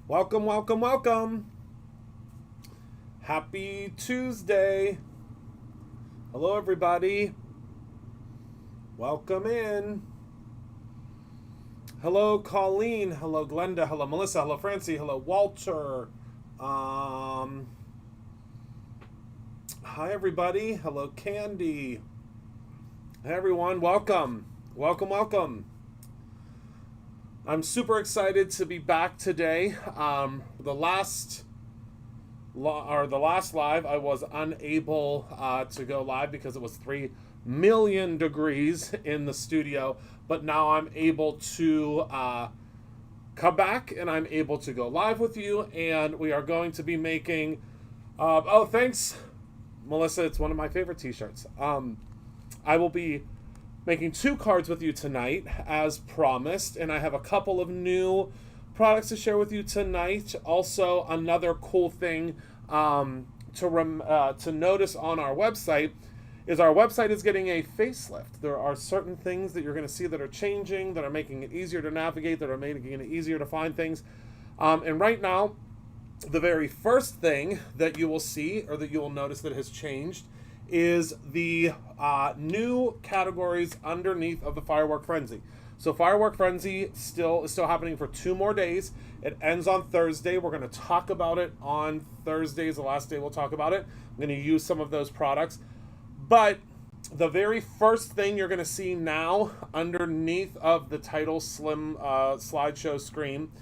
Welcome, welcome, welcome. Happy Tuesday. Hello, everybody. Welcome in. Hello, Colleen. Hello, Glenda. Hello, Melissa. Hello, Francie. Hello, Walter. Hi, everybody. Hello, Candy. Hey, everyone. Welcome. Welcome, welcome. I'm super excited to be back today. The last live, I was unable to go live because it was 3 million degrees in the studio. But now I'm able to come back and I'm able to go live with you. And we are going to be making... oh, thanks, Melissa. It's one of my favorite t-shirts. I will be making 2 cards with you tonight, as promised. And I have a couple of new products to share with you tonight. Also, another cool thing to notice on our website is our website is getting a facelift. There are certain things that you're going to see that are changing, that are making it easier to navigate, that are making it easier to find things. And right now, the very first thing that you will see or that you will notice that has changed is the new categories underneath of the Firework Frenzy. So Firework Frenzy is still happening for 2 more days. It ends on Thursday. We're going to talk about it on Thursday is the last day we'll talk about it. I'm going to use some of those products. But the very first thing you're going to see now underneath of the title slim slideshow screen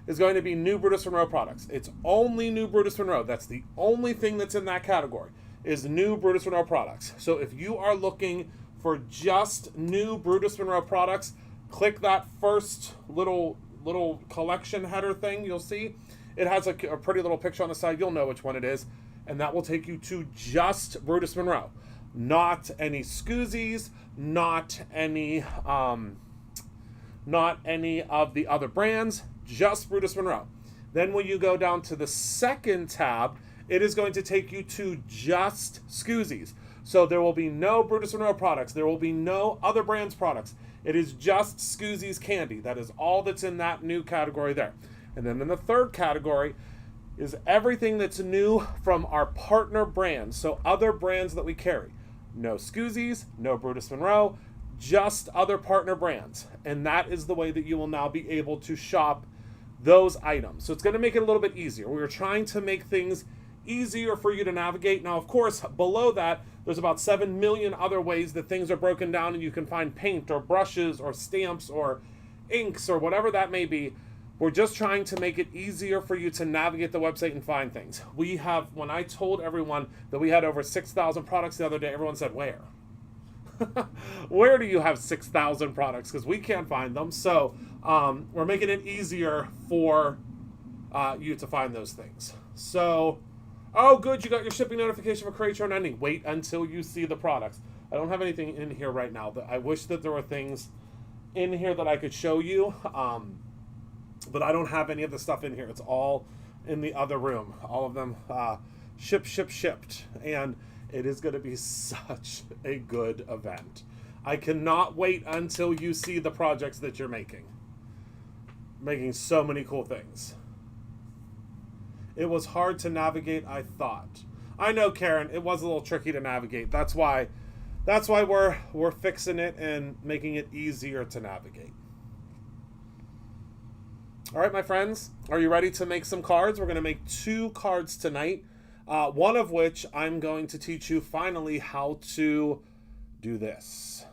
is going to be new Brutus Monroe products. It's only new Brutus Monroe. That's the only thing that's in that category is new Brutus Monroe products. So if you are looking for just new Brutus Monroe products, click that first little collection header thing. You'll see it has a pretty little picture on the side. You'll know which one it is, and that will take you to just Brutus Monroe. Not any Scoozies, not any of the other brands, just Brutus Monroe. Then when you go down to the second tab, it is going to take you to just Scoozies. So there will be no Brutus Monroe products. There will be no other brands products. It is just Scoozies candy. That is all that's in that new category there. And then in the third category is everything that's new from our partner brands. So other brands that we carry. No Scoozies, no Brutus Monroe, just other partner brands. And that is the way that you will now be able to shop those items. So it's going to make it a little bit easier. We were trying to make things easier for you to navigate. Now, of course, below that, there's about 7 million other ways that things are broken down and you can find paint or brushes or stamps or inks or whatever that may be. We're just trying to make it easier for you to navigate the website and find things. We have, when I told everyone that we had over 6,000 products the other day, everyone said, where? Where do you have 6,000 products? Because we can't find them. So we're making it easier for you to find those things. So, oh, good, you got your shipping notification for Crate Show ending. Wait until you see the products. I don't have anything in here right now. I wish that there were things in here that I could show you. But I don't have any of the stuff in here. It's all in the other room. All of them shipped. And it is going to be such a good event. I cannot wait until you see the projects that you're making. Making so many cool things. It was hard to navigate, I thought. I know, Karen, it was a little tricky to navigate. That's why we're fixing it and making it easier to navigate. All right, my friends, are you ready to make some cards? We're going to make 2 cards tonight, one of which I'm going to teach you finally how to do this.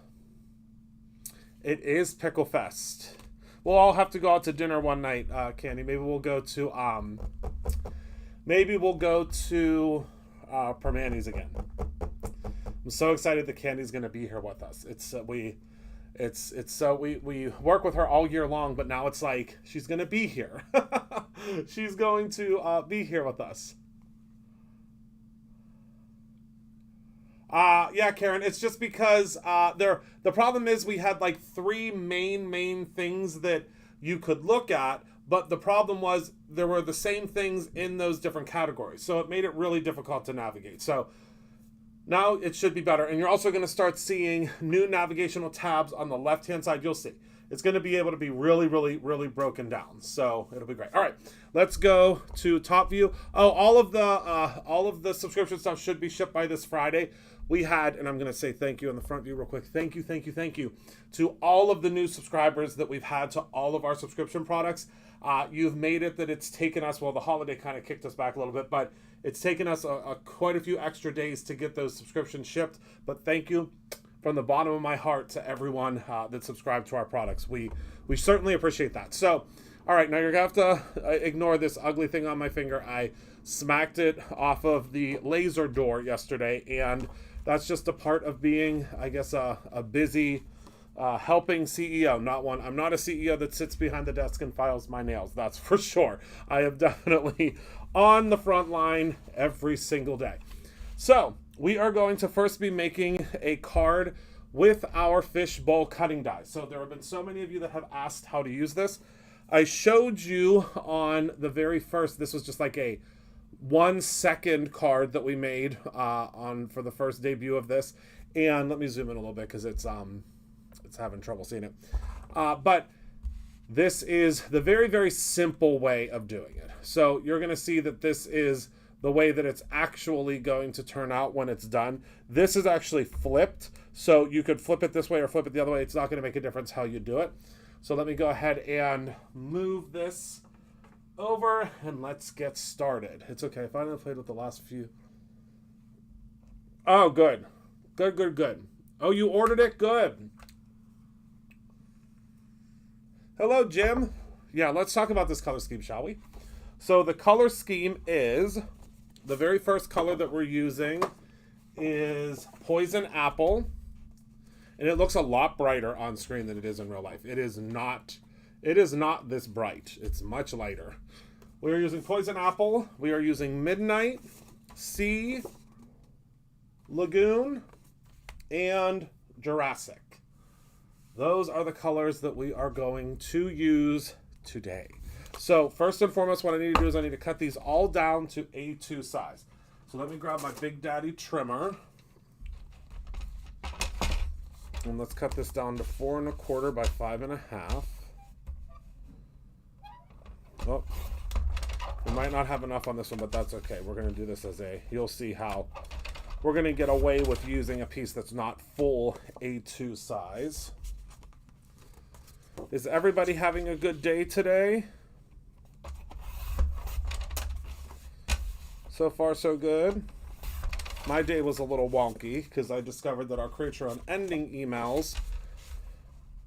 It is Pickle Fest. We'll all have to go out to dinner one night, Candy. Maybe we'll go to Permanis again. I'm so excited that Candy's going to be here with us. We work with her all year long, but now it's like she's going to be here. She's going to be here with us. Yeah, Karen, it's just because the problem is we had like 3 main things that you could look at, but the problem was there were the same things in those different categories. So it made it really difficult to navigate. So now it should be better. And you're also going to start seeing new navigational tabs on the left-hand side. You'll see. It's going to be able to be really broken down. So it'll be great. All right, let's go to top view. Oh, all of the subscription stuff should be shipped by this Friday. We had, and I'm going to say thank you on the front view real quick. Thank you to all of the new subscribers that we've had to all of our subscription products. You've made it that it's taken us, well, the holiday kind of kicked us back a little bit, but it's taken us quite a few extra days to get those subscriptions shipped. But thank you from the bottom of my heart to everyone that subscribed to our products. We certainly appreciate that. So, all right, now you're going to have to ignore this ugly thing on my finger. I smacked it off of the laser door yesterday, and that's just a part of being, I guess, a busy helping CEO. I'm not a CEO that sits behind the desk and files my nails, that's for sure. I am definitely on the front line every single day. So we are going to first be making a card with our fishbowl cutting die. So there have been so many of you that have asked how to use this. I showed you on the very first, this was just like a 1 second card that we made for the first debut of this. And let me zoom in a little bit because it's having trouble seeing it. But this is the very, very simple way of doing it. So you're going to see that this is the way that it's actually going to turn out when it's done. This is actually flipped. So you could flip it this way or flip it the other way. It's not going to make a difference how you do it. So let me go ahead and move this over and let's get started. It's okay. I finally played with the last few. Oh, good. Good, good, good. Oh, you ordered it? Good. Hello, Jim. Yeah, let's talk about this color scheme, shall we? So the color scheme is, the very first color that we're using is Poison Apple. And it looks a lot brighter on screen than it is in real life. It is not this bright. It's much lighter. We are using Poison Apple. We are using Midnight, Sea, Lagoon, and Jurassic. Those are the colors that we are going to use today. So first and foremost, what I need to do is I need to cut these all down to A2 size. So let me grab my Big Daddy trimmer. And let's cut this down to 4 1/4 by 5 1/2. Oh, we might not have enough on this one, but that's okay. We're going to do this as you'll see how we're going to get away with using a piece that's not full A2 size. Is everybody having a good day today? So far, so good. My day was a little wonky because I discovered that our Creature Unending emails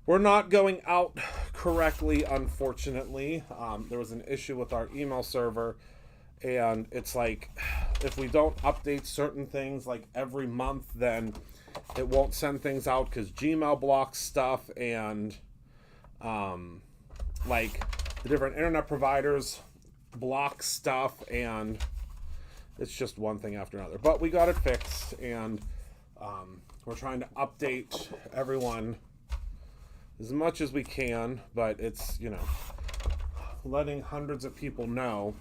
were not going out correctly, unfortunately. There was an issue with our email server, and it's like if we don't update certain things like every month, then it won't send things out because Gmail blocks stuff, and like the different internet providers block stuff, and it's just one thing after another. But we got it fixed, and we're trying to update everyone as much as we can, but it's, letting hundreds of people know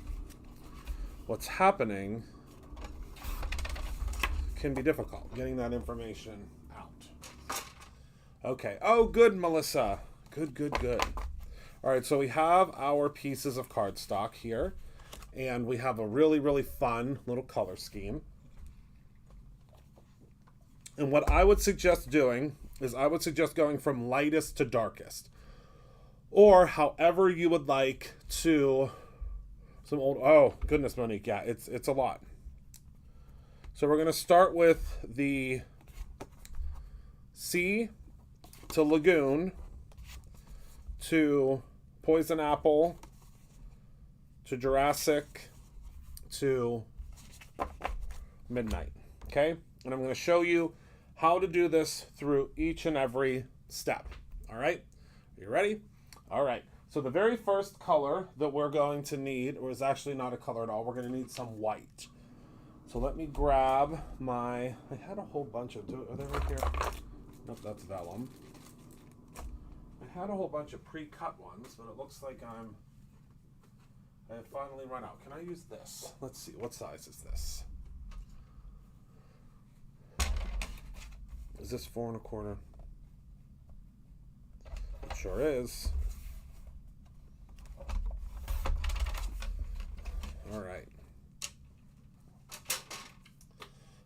what's happening can be difficult, getting that information out. Okay. Oh, good, Melissa. Good, good, good. All right, so we have our pieces of cardstock here. And we have a really, really fun little color scheme. And what I would suggest doing is I would suggest going from lightest to darkest. Or however you would like to, oh, goodness, Monique, yeah, it's a lot. So we're going to start with the Sea to Lagoon to Poison Apple to Jurassic to Midnight, okay? And I'm going to show you how to do this through each and every step, all right? Are you ready? All right. So the very first color that we're going to need, or is actually not a color at all, we're going to need some white. So let me grab I had a whole bunch of, are they right here? Nope, that's vellum. I had a whole bunch of pre-cut ones, but it looks like I have finally run out. Can I use this? Let's see. What size is this? Is this 4 1/4? It sure is. All right.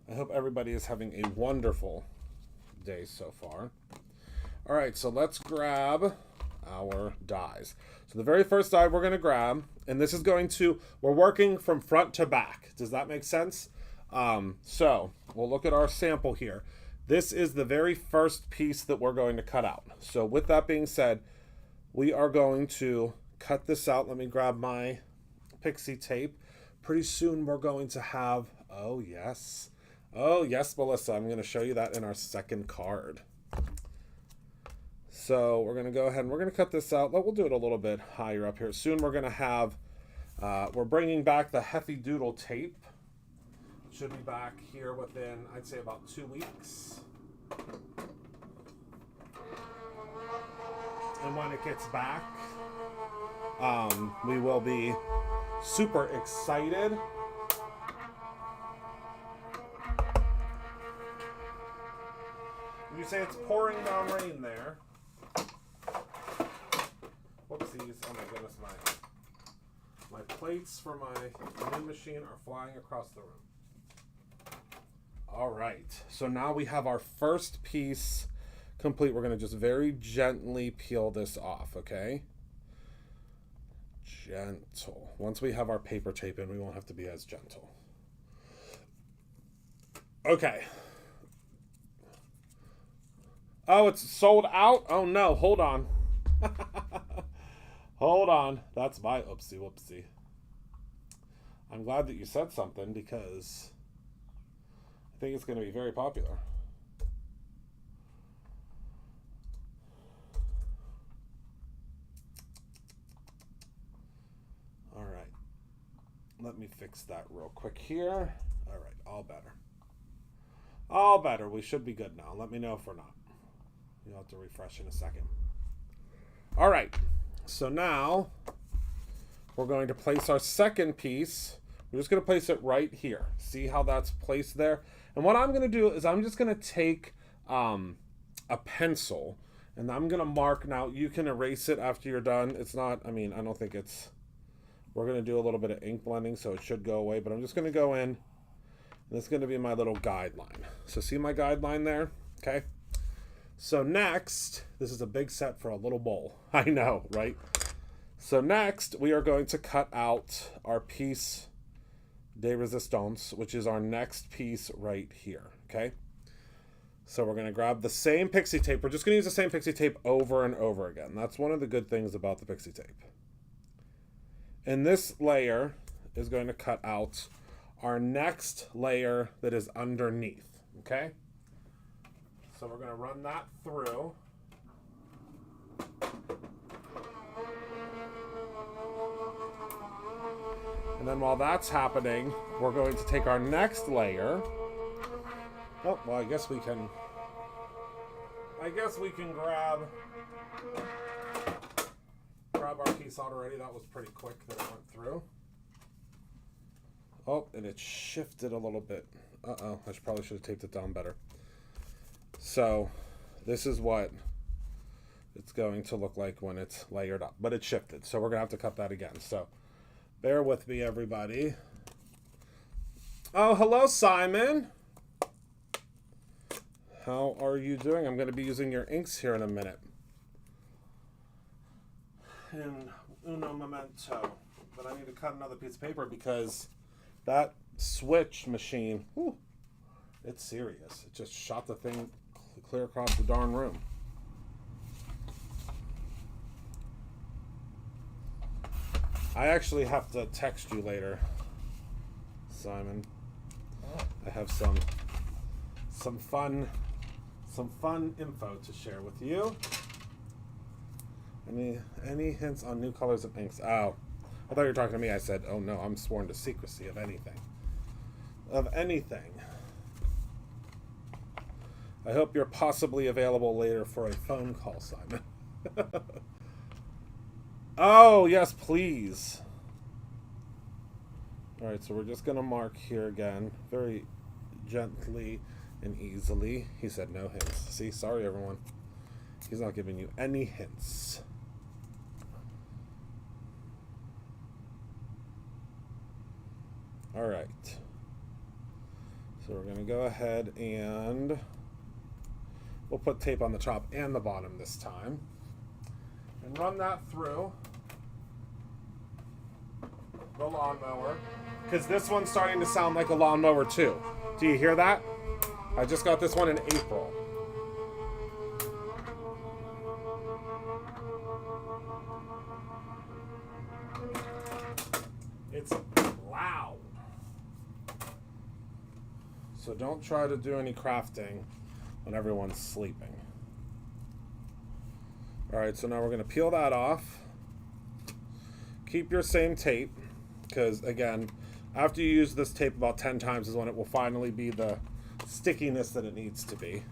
I hope everybody is having a wonderful day so far. All right, so let's grab our dies. So the very first die we're going to grab, and this is we're working from front to back. Does that make sense? So we'll look at our sample here. This is the very first piece that we're going to cut out. So with that being said, we are going to cut this out. Let me grab my Pixie Tape. Pretty soon we're going to have, oh yes, Melissa, I'm going to show you that in our second card. So we're going to go ahead and we're going to cut this out. We'll do it a little bit higher up here. Soon we're going to have, we're bringing back the Heavy Doodle tape. Should be back here within, I'd say, about 2 weeks. And when it gets back, we will be super excited. You say it's pouring down rain there. Whoopsies. Oh my goodness, my plates for my new machine are flying across the room. All right, so now we have our first piece complete. We're going to just very gently peel this off, okay? Gentle. Once we have our paper tape in, we won't have to be as gentle. Okay. Oh, it's sold out? Oh no, hold on. Hold on. That's my oopsie whoopsie. I'm glad that you said something because I think it's going to be very popular. All right. Let me fix that real quick here. All right, all better. All better. We should be good now. Let me know if we're not. You'll have to refresh in a second. All right. So now we're going to place our second piece. We're just going to place it right here. See how that's placed there? And what I'm going to do is I'm just going to take a pencil and I'm going to mark. Now, you can erase it after you're done. It's not, I mean, I don't think it's, we're going to do a little bit of ink blending, so it should go away. But I'm just going to go in. And this is going to be my little guideline. So see my guideline there? Okay. So next, this is a big set for a little bowl. I know, right? So next, we are going to cut out our piece de resistance, which is our next piece right here, okay? So we're going to grab the same Pixie Tape. We're just going to use the same Pixie Tape over and over again. That's one of the good things about the Pixie Tape. And this layer is going to cut out our next layer that is underneath, okay? So we're going to run that through. And then while that's happening, we're going to take our next layer. Oh, well, I guess we can grab our piece out already. That was pretty quick that it went through. Oh, and it shifted a little bit. Uh-oh, I probably should have taped it down better. So this is what it's going to look like when it's layered up, but it shifted. So we're going to have to cut that again. So bear with me, everybody. Oh, hello, Simon. How are you doing? I'm going to be using your inks here in a minute. In uno momento. But I need to cut another piece of paper because that switch machine, whew, it's serious. It just shot the thing clear across the darn room. I actually have to text you later, Simon. I have some fun info to share with you. Any hints on new colors of inks? Oh, I thought you were talking to me. I said, oh no, I'm sworn to secrecy of anything. Of anything. I hope you're possibly available later for a phone call, Simon. Oh, yes, please. All right, so we're just going to mark here again, very gently and easily. He said no hints. See, sorry, everyone. He's not giving you any hints. All right. So we're going to go ahead and we'll put tape on the top and the bottom this time. And run that through the lawnmower. Because this one's starting to sound like a lawnmower too. Do you hear that? I just got this one in April. It's loud. So don't try to do any crafting when everyone's sleeping. Alright, so now we're going to peel that off. Keep your same tape, because again, after you use this tape about 10 times is when it will finally be the stickiness that it needs to be.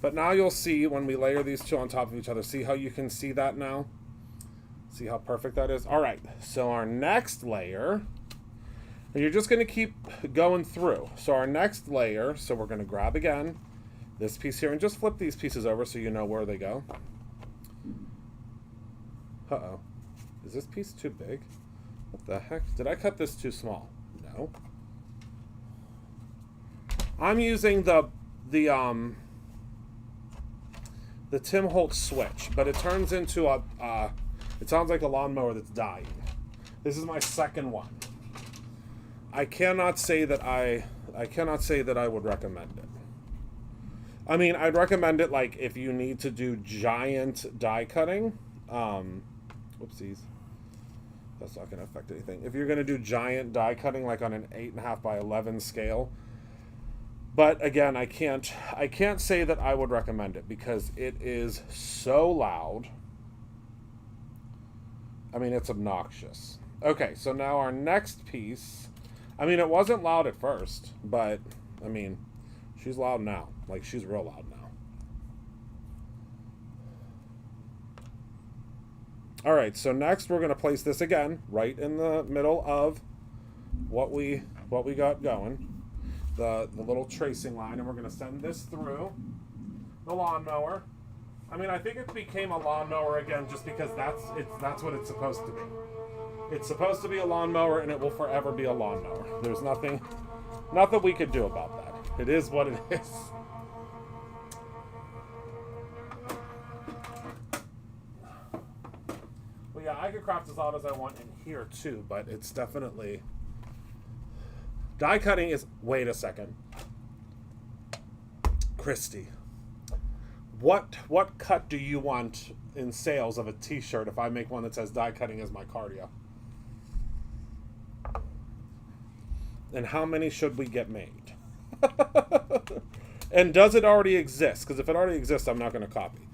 But now you'll see when we layer these two on top of each other, see how you can see that now? See how perfect that is? All right, so our next layer, and you're just going to keep going through. So our next layer, so we're going to grab again this piece here and just flip these pieces over so you know where they go. Uh-oh. Is this piece too big? What the heck? Did I cut this too small? No. I'm using the Tim Holtz switch, but it turns into a, it sounds like a lawnmower that's dying. This is my second one. I cannot say that I would recommend it. I mean, I'd recommend it like if you need to do giant die cutting. Whoopsies. That's not going to affect anything. If you're going to do giant die cutting, like on an 8.5 by 11 scale. But again, I can't say that I would recommend it because it is so loud. I mean, it's obnoxious. Okay, so now our next piece. I mean, it wasn't loud at first, but I mean, she's loud now. Like, she's real loud now. All right, so next we're going to place this again right in the middle of what we got going, the little tracing line, and we're going to send this through the lawnmower. I mean, I think it became a lawnmower again just because that's what it's supposed to be. It's supposed to be a lawnmower, and it will forever be a lawnmower. There's nothing we could do about that. It is what it is. Well, yeah, I could craft as loud as I want in here too, but it's definitely... Die cutting is... Wait a second. Christy. What cut do you want in sales of a t-shirt if I make one that says die cutting is my cardio? And how many should we get made? And does it already exist? Because if it already exists, I'm not going to copy.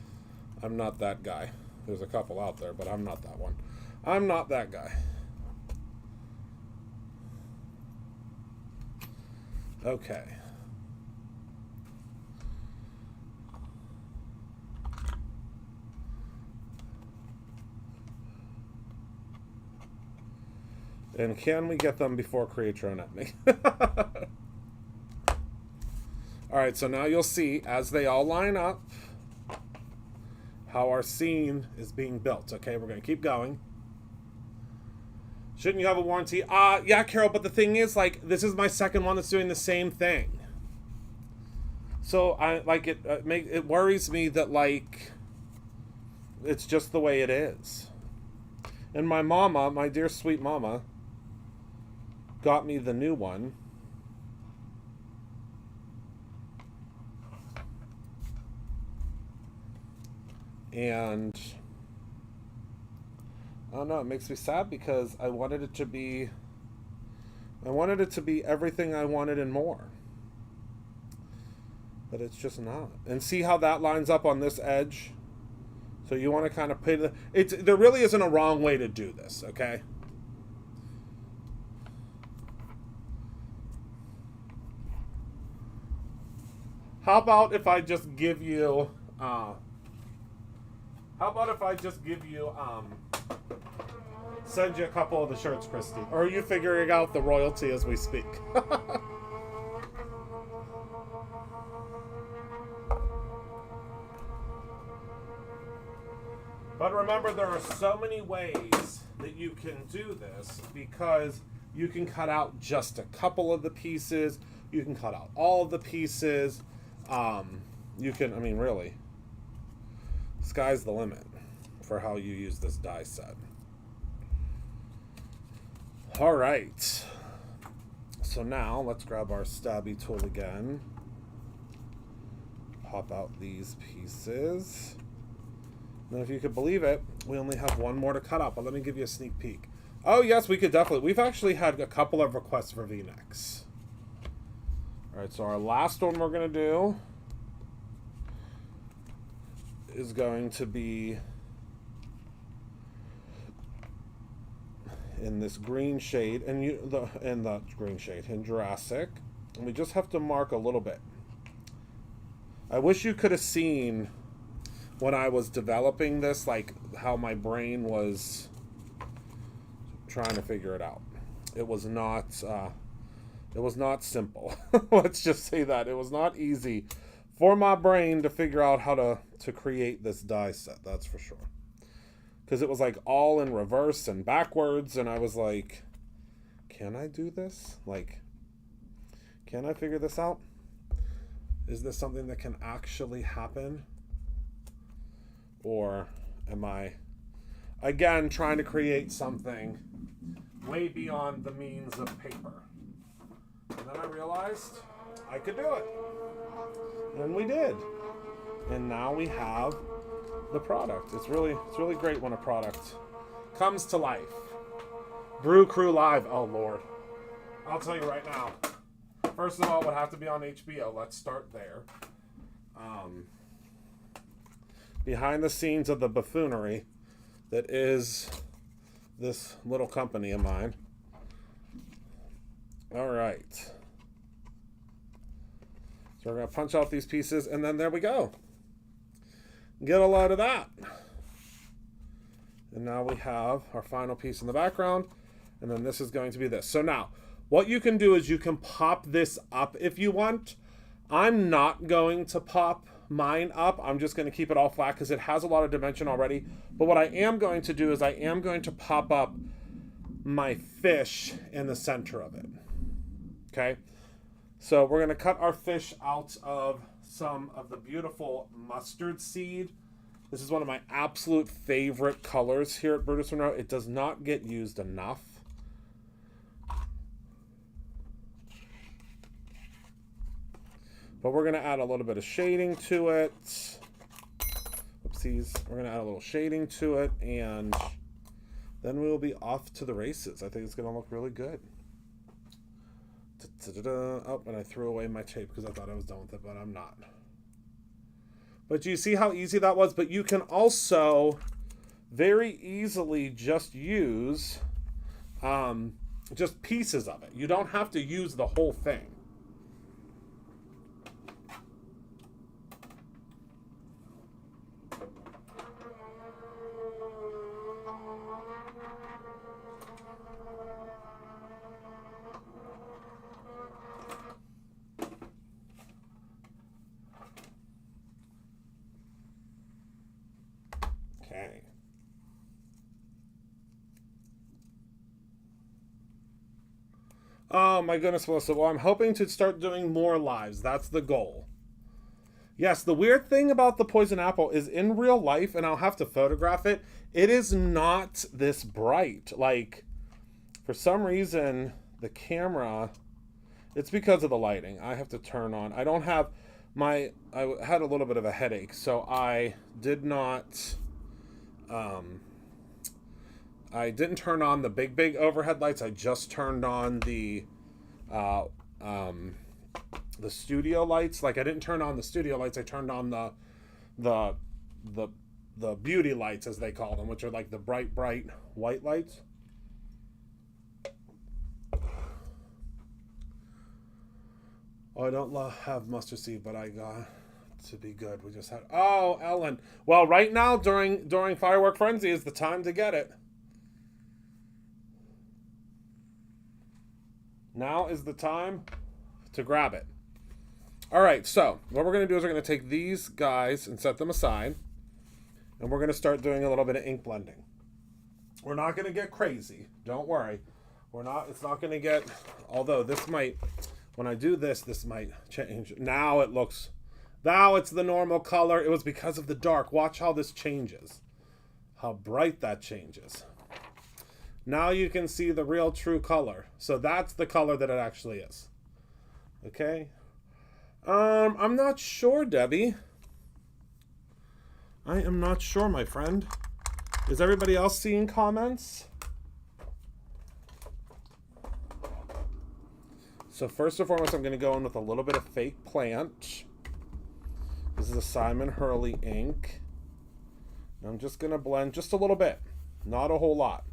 I'm not that guy. There's a couple out there, but I'm not that one. I'm not that guy. Okay. And can we get them before Create Your Own Enemy? Alright, so now you'll see, as they all line up, how our scene is being built. Okay, we're going to keep going. Shouldn't you have a warranty? Yeah, Carol, but the thing is, like, this is my second one that's doing the same thing. So, it worries me that, like, it's just the way it is. And my mama, my dear sweet mama, got me the new one. And I don't know, it makes me sad because I wanted it to be everything I wanted and more. But it's just not. And see how that lines up on this edge? So you want to kind of put there really isn't a wrong way to do this, okay? How about if I just give you send you a couple of the shirts, Christy? Or are you figuring out the royalty as we speak? But remember, there are so many ways that you can do this because you can cut out just a couple of the pieces. You can cut out all of the pieces. You can, I mean, really, sky's the limit for how you use this die set. All right. So now let's grab our stabby tool again. Pop out these pieces. And if you could believe it, we only have one more to cut out, but let me give you a sneak peek. Oh yes, we could definitely. We've actually had a couple of requests for V-necks. All right, so our last one we're going to do is going to be in this green shade, and the green shade in Jurassic, and we just have to mark a little bit. I wish you could have seen when I was developing this, like how my brain was trying to figure it out. It was not simple. Let's just say that. It was not easy for my brain to figure out how to create this die set, that's for sure. Because it was like all in reverse and backwards, and I was like, can I do this? Like, can I figure this out? Is this something that can actually happen? Or am I, again, trying to create something way beyond the means of paper? And then I realized I could do it. And we did. And now we have the product. It's really great when a product comes to life. Brew Crew Live. Oh, Lord. I'll tell you right now. First of all, it would have to be on HBO. Let's start there. Behind the scenes of the buffoonery that is this little company of mine. All right. So we're going to punch out these pieces, and then there we go. Get a load of that. And now we have our final piece in the background, and then this is going to be this. So now, what you can do is you can pop this up if you want. I'm not going to pop mine up. I'm just going to keep it all flat because it has a lot of dimension already. But what I am going to do is I am going to pop up my fish in the center of it. Okay? So we're going to cut our fish out of some of the beautiful mustard seed. This is one of my absolute favorite colors here at Brutus Monroe. It does not get used enough. But we're going to add a little bit of shading to it. Oopsies. We're going to add a little shading to it, and then we'll be off to the races. I think it's going to look really good. Oh, and I threw away my tape because I thought I was done with it, but I'm not. But do you see how easy that was? But you can also very easily just use just pieces of it. You don't have to use the whole thing. Okay. Oh my goodness, Melissa. Well, I'm hoping to start doing more lives. That's the goal. Yes, the weird thing about the poison apple is in real life, and I'll have to photograph it, it is not this bright. Like, for some reason, the camera, it's because of the lighting. I have to turn on. I don't have I had a little bit of a headache, so I did not, I didn't turn on the big overhead lights. I just turned on the studio lights. Like, I didn't turn on the studio lights. I turned on the beauty lights, as they call them, which are like the bright white lights. Oh, I don't have mustard seed, but I got to be good. We just had, oh, Ellen. Well, right now during Firework Frenzy is the time to get it. Now is the time to grab it. All right, so what we're going to do is we're going to take these guys and set them aside, and we're going to start doing a little bit of ink blending. We're not going to get crazy. Don't worry. It's not going to get, although this might, when I do this, this might change. Now it's the normal color. It was because of the dark. Watch how this changes. How bright that changes. Now you can see the real true color. So that's the color that it actually is. Okay. I'm not sure, Debbie. I am not sure, my friend. Is everybody else seeing comments? So first and foremost, I'm going to go in with a little bit of fake plant. This is a Simon Hurley ink. I'm just going to blend just a little bit. Not a whole lot.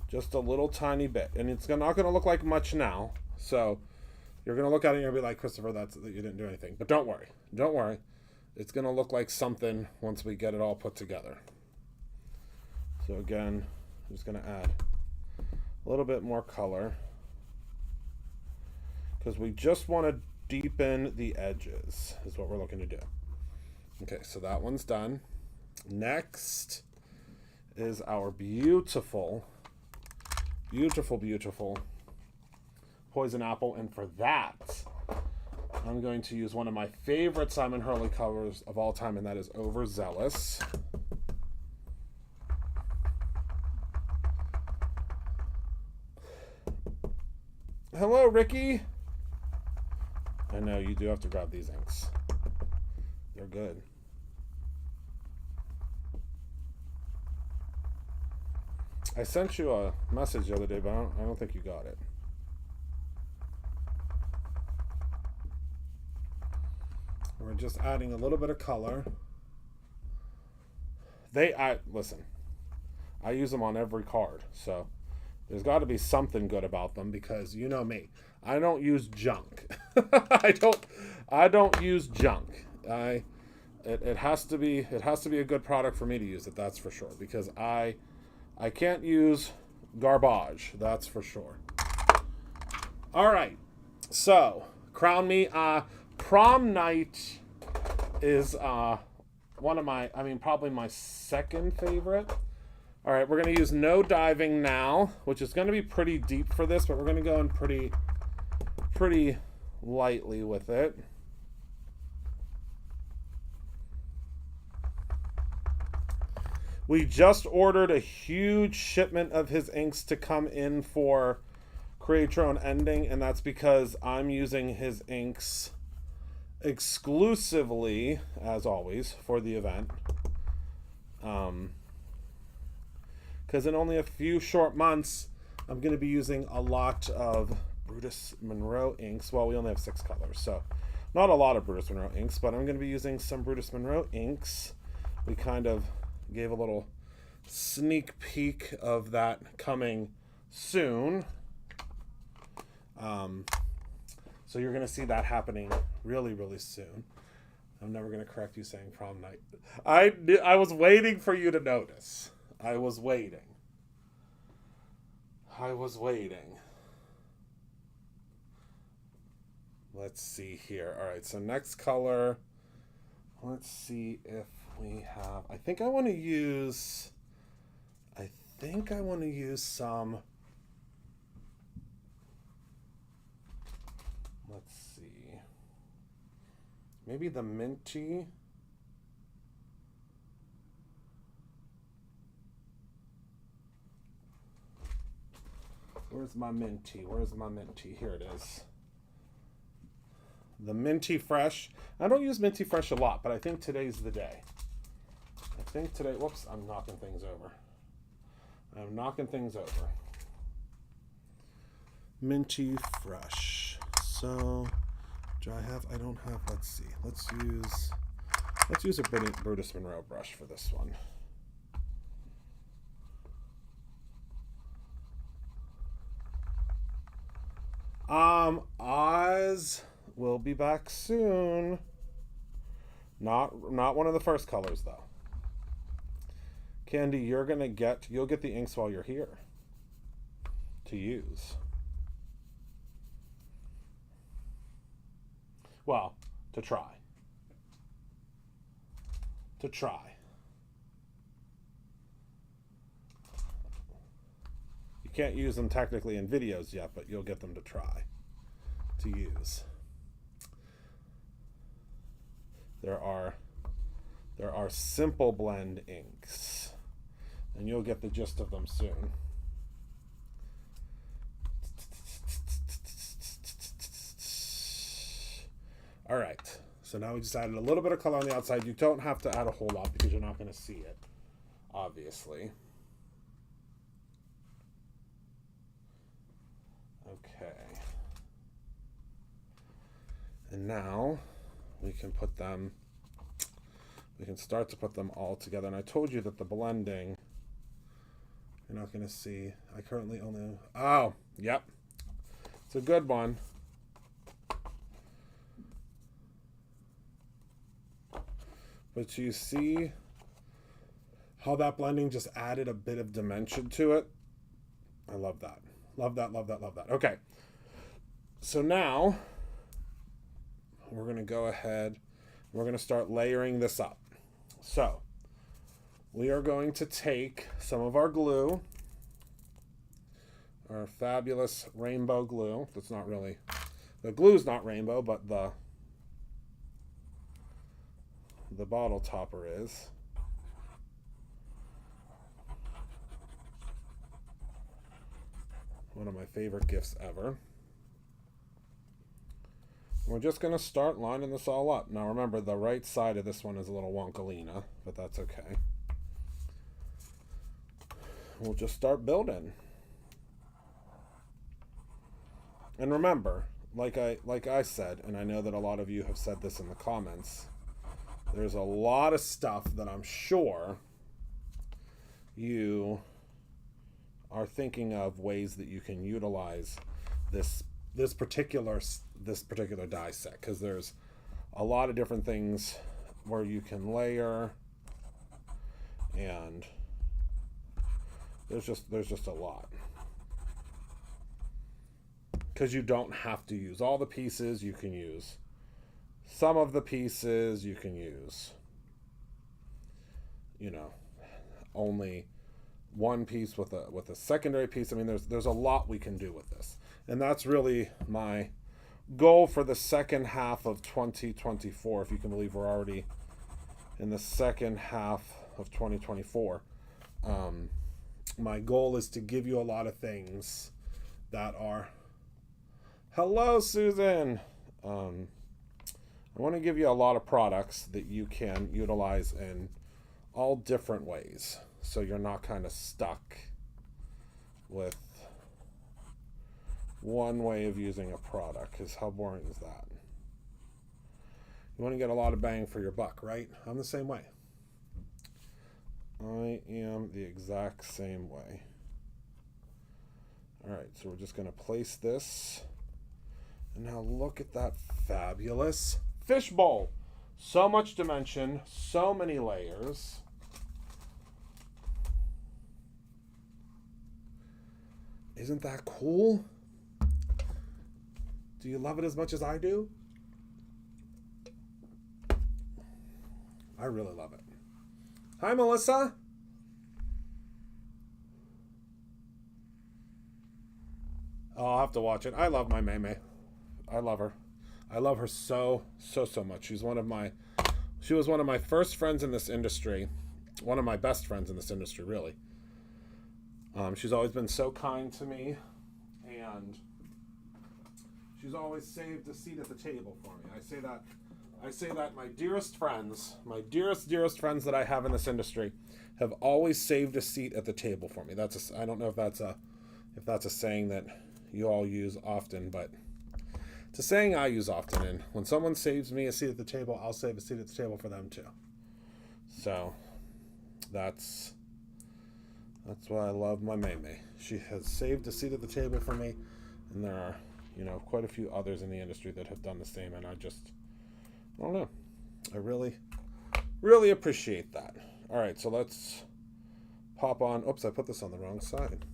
Just a little tiny bit. And it's not going to look like much now. So you're going to look at it and you're going to be like, Christopher, you didn't do anything. But don't worry. Don't worry. it's going to look like something once we get it all put together. So again, I'm just going to add a little bit more color because we just want to deepen the edges is what we're looking to do. Okay, so that one's done. Next is our beautiful, beautiful, beautiful poison apple, and for that I'm going to use one of my favorite Simon Hurley colors of all time, and that is Overzealous. Hello, Ricky. I know you do have to grab these inks. They're good. I sent you a message the other day, but I don't think you got it. We're just adding a little bit of color. Listen, I use them on every card, so there's got to be something good about them because you know me. I don't use junk. I don't use junk. It has to be a good product for me to use it, that's for sure, because I can't use garbage, that's for sure. All right. So, crown me. Prom night is one of my, probably my second favorite. All right, we're going to use No Diving now, which is going to be pretty deep for this, but we're going to go in pretty lightly with it. We just ordered a huge shipment of his inks to come in for Create Your Own Ending, and that's because I'm using his inks exclusively, as always, for the event. Because in only a few short months, I'm going to be using a lot of Brutus Monroe inks. Well, we only have 6 colors, so not a lot of Brutus Monroe inks, but I'm going to be using some Brutus Monroe inks. We kind of gave a little sneak peek of that coming soon. So you're going to see that happening really, really soon. I'm never going to correct you saying prom night. I was waiting for you to notice. I was waiting. Let's see here. All right, so next color. Let's see if we have... I think I want to use some... Let's see. Maybe the minty. Where's my minty? Here it is. The Minty Fresh. I don't use Minty Fresh a lot, but I think today's the day. Whoops, I'm knocking things over. Minty Fresh. So, do I have, I don't have, let's see. Let's use a Brutus Monroe brush for this one. Oz will be back soon. Not one of the first colors though. Candy, you'll get the inks while you're here to use. Well, to try. You can't use them technically in videos yet, but you'll get them to try to use. There are simple blend inks, and you'll get the gist of them soon. All right, so now we just added a little bit of color on the outside. You don't have to add a whole lot because you're not going to see it, obviously. Okay. And now we can start to put them all together. And I told you that the blending, you're not going to see. I currently only, oh, yep. It's a good one. But you see how that blending just added a bit of dimension to it? I love that. Love that, love that, love that. Okay. So now we're going to go ahead. We're going to start layering this up. So we are going to take some of our glue, our fabulous rainbow glue. That's not really, the glue's not rainbow, but the bottle topper is. One of my favorite gifts ever. We're just going to start lining this all up. Now remember, the right side of this one is a little wonkalina, but that's okay. We'll just start building. And remember, like I said, and I know that a lot of you have said this in the comments, there's a lot of stuff that I'm sure you are thinking of ways that you can utilize this particular die set, because there's a lot of different things where you can layer, and there's just a lot, because you don't have to use all the pieces. You can use some of the pieces. You can use, you know, only one piece with a secondary piece. I mean, there's a lot we can do with this, and that's really my goal for the second half of 2024. If you can believe we're already in the second half of 2024. My goal is to give you a lot of things that are, hello Susan, I want to give you a lot of products that you can utilize in all different ways, so you're not kind of stuck with one way of using a product, because how boring is that? You want to get a lot of bang for your buck, right? I'm the same way. I am the exact same way. All right, so we're just going to place this. And now look at that fabulous fishbowl. So much dimension, so many layers. Isn't that cool? Do you love it as much as I do? I really love it. Hi, Melissa. Oh, I'll have to watch it. I love my Mermaid. I love her. I love her so much. She was one of my first friends in this industry. One of my best friends in this industry, really. She's always been so kind to me, and she's always saved a seat at the table for me. I say that my dearest friends, my dearest friends that I have in this industry, have always saved a seat at the table for me. I don't know if that's a saying that you all use often, but it's a saying I use often. And when someone saves me a seat at the table, I'll save a seat at the table for them too. So that's why I love my Mermaid. She has saved a seat at the table for me, and there are, quite a few others in the industry that have done the same, and I don't know. I really appreciate that. All right, so let's pop on. Oops, I put this on the wrong side.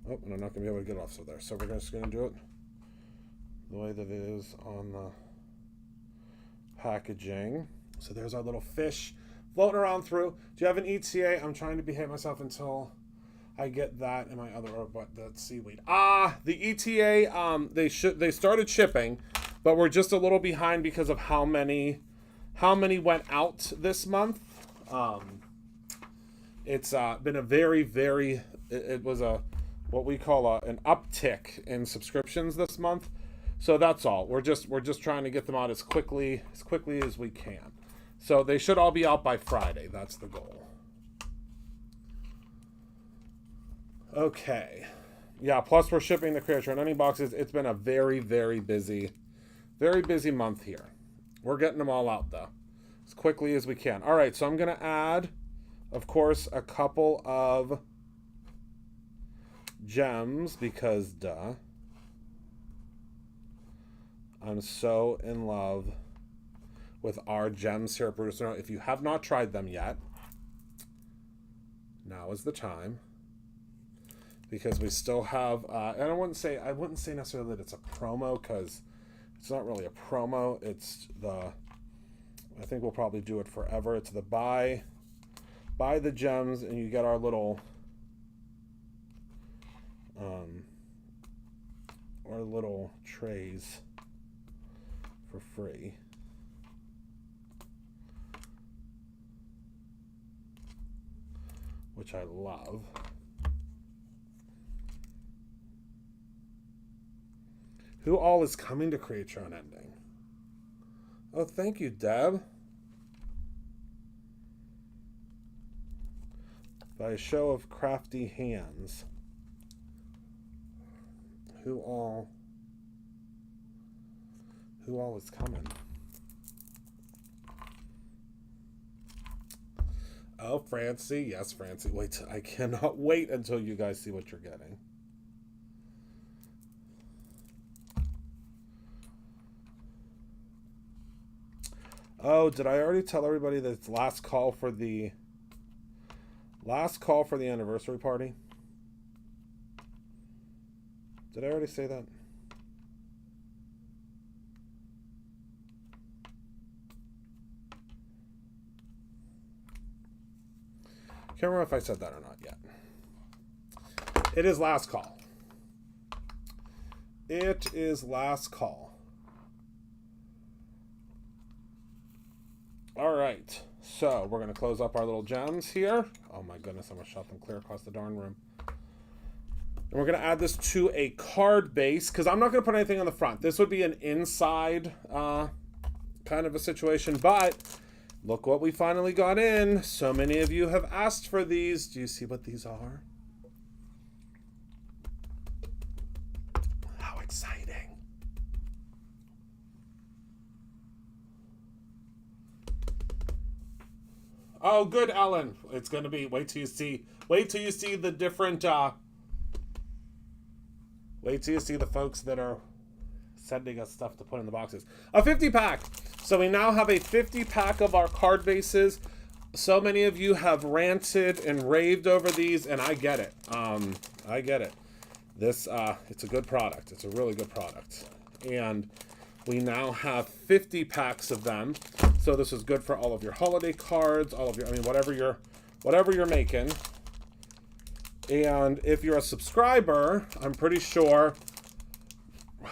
Oh, and I'm not going to be able to get off so there. So we're just going to do it the way that it is on the packaging. So there's our little fish floating around through. Do you have an ETA? I'm trying to behave myself until I get that in my other, but the seaweed. The ETA, they started shipping, but we're just a little behind because of how many went out this month. It's been a very, it was what we call an uptick in subscriptions this month. So that's all. We're just trying to get them out as quickly as we can. So they should all be out by Friday. That's the goal. Okay. Yeah, plus we're shipping the Creature and Onion boxes. It's been a very busy month here. We're getting them all out, though, as quickly as we can. All right, so I'm going to add, of course, a couple of gems, because duh. I'm so in love with our gems here at Producer Note. If you have not tried them yet, now is the time, because we still have, and I wouldn't say necessarily that it's a promo, because it's not really a promo. It's I think we'll probably do it forever. It's the buy the gems and you get our little trays for free. Which I love. Who all is coming to create your own ending? Oh, thank you, Deb. By a show of crafty hands. Who all is coming? Oh, Francie. Yes, Francie. Wait, I cannot wait until you guys see what you're getting. Oh, did I already tell everybody that it's last call for the anniversary party? Did I already say that? Can't remember if I said that or not yet. It is last call. It is last call. All right, so we're going to close up our little gems here. Oh my goodness, I'm going to shot them clear across the darn room. And we're going to add this to a card base, because I'm not going to put anything on the front. This would be an inside kind of a situation, but look what we finally got in. So many of you have asked for these. Do you see what these are? How exciting. Oh, good, Ellen. It's going to be, wait till you see the different, wait till you see the folks that are sending us stuff to put in the boxes. A 50-pack. So we now have a 50-pack of our card bases. So many of you have ranted and raved over these, and I get it. I get it. This, it's a good product. It's a really good product. And we now have 50 packs of them. So this is good for all of your holiday cards, all of your, I mean, whatever you're making. And if you're a subscriber, I'm pretty sure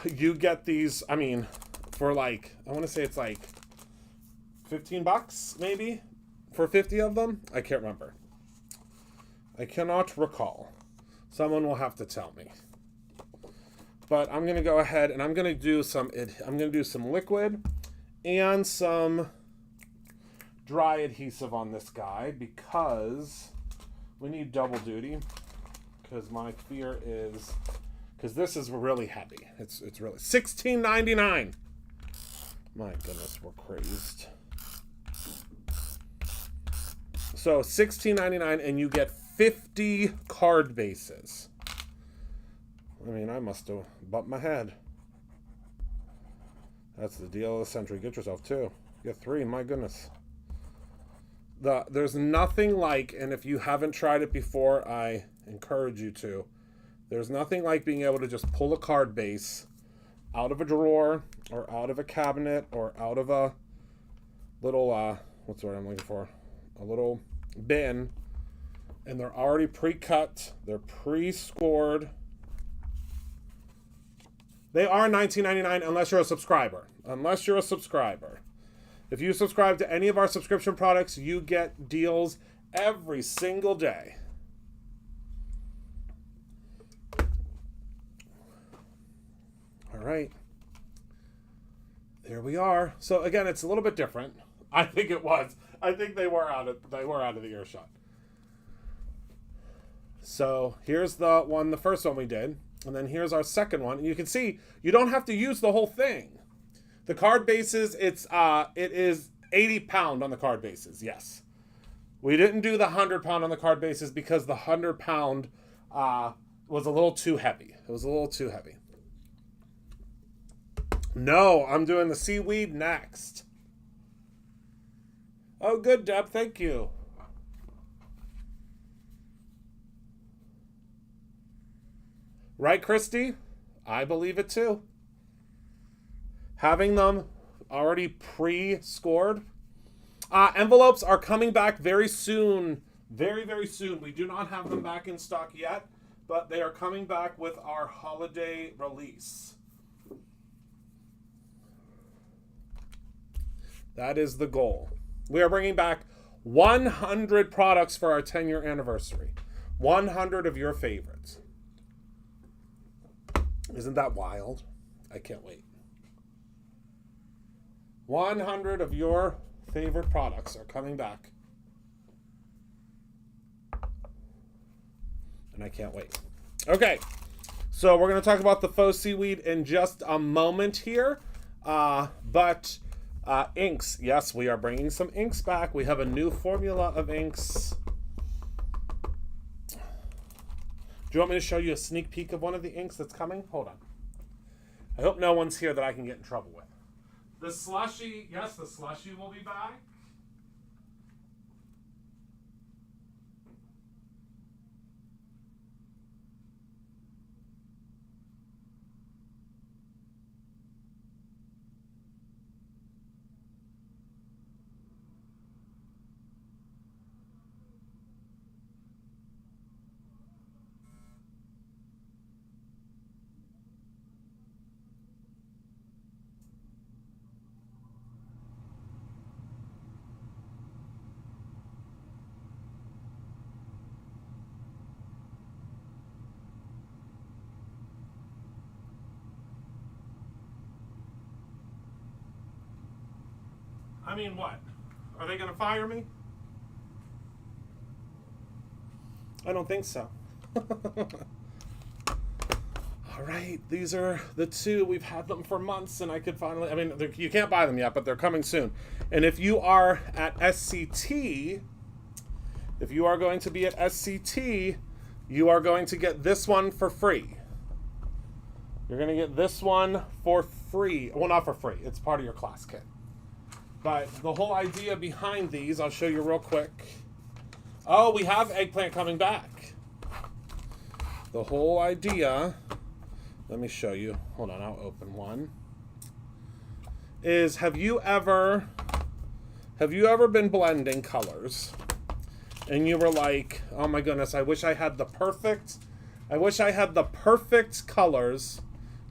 you get these, I mean, for like, I want to say it's like $15 maybe for 50 of them. I can't remember. I cannot recall. Someone will have to tell me. But I'm going to go ahead and I'm going to do some liquid and some dry adhesive on this guy, because we need double duty, because my fear is, because this is really heavy. It's really $16.99. My goodness, we're crazed. So $16.99 and you get 50 card bases. I mean, I must have bumped my head. That's the deal of the century. Get yourself two. Get three, my goodness. There's nothing like, and if you haven't tried it before, I encourage you to. There's nothing like being able to just pull a card base out of a drawer or out of a cabinet or out of a little, what's the word I'm looking for? A little bin. And they're already pre-cut. They're pre-scored. They are $19.99 unless you're a subscriber. Unless you're a subscriber. If you subscribe to any of our subscription products, you get deals every single day. All right. There we are. So again, it's a little bit different. I think it was. I think they were out of the earshot. So here's the first one we did. And then here's our second one. And you can see you don't have to use the whole thing. The card bases, it is 80 pound on the card bases, yes. We didn't do the 100 pound on the card bases because the 100 pound was a little too heavy. It was a little too heavy. No, I'm doing the seaweed next. Oh, good, Deb. Thank you. Right, Christy? I believe it too. Having them already pre-scored. Envelopes are coming back very soon. Very, very soon. We do not have them back in stock yet, but they are coming back with our holiday release. That is the goal. We are bringing back 100 products for our 10-year anniversary. 100 of your favorites. Isn't that wild? I can't wait. 100 of your favorite products are coming back. And I can't wait. Okay, so we're going to talk about the Faux Seaweed in just a moment here. But inks. Yes, we are bringing some inks back. We have a new formula of inks. Do you want me to show you a sneak peek of one of the inks that's coming? Hold on. I hope no one's here that I can get in trouble with. The slushy, yes, the slushy will be back. I mean, what? Are they going to fire me? I don't think so. All right, these are the two. We've had them for months, and I could finally, I mean, you can't buy them yet, but they're coming soon. And if you are at SCT, if you are going to be at SCT, you are going to get this one for free. You're going to get this one for free. Well, not for free. It's part of your class kit. But the whole idea behind these, I'll show you real quick. Oh, we have eggplant coming back. The whole idea, let me show you. Hold on, I'll open one. Is have you ever been blending colors and you were like, oh my goodness, I wish I had the perfect colors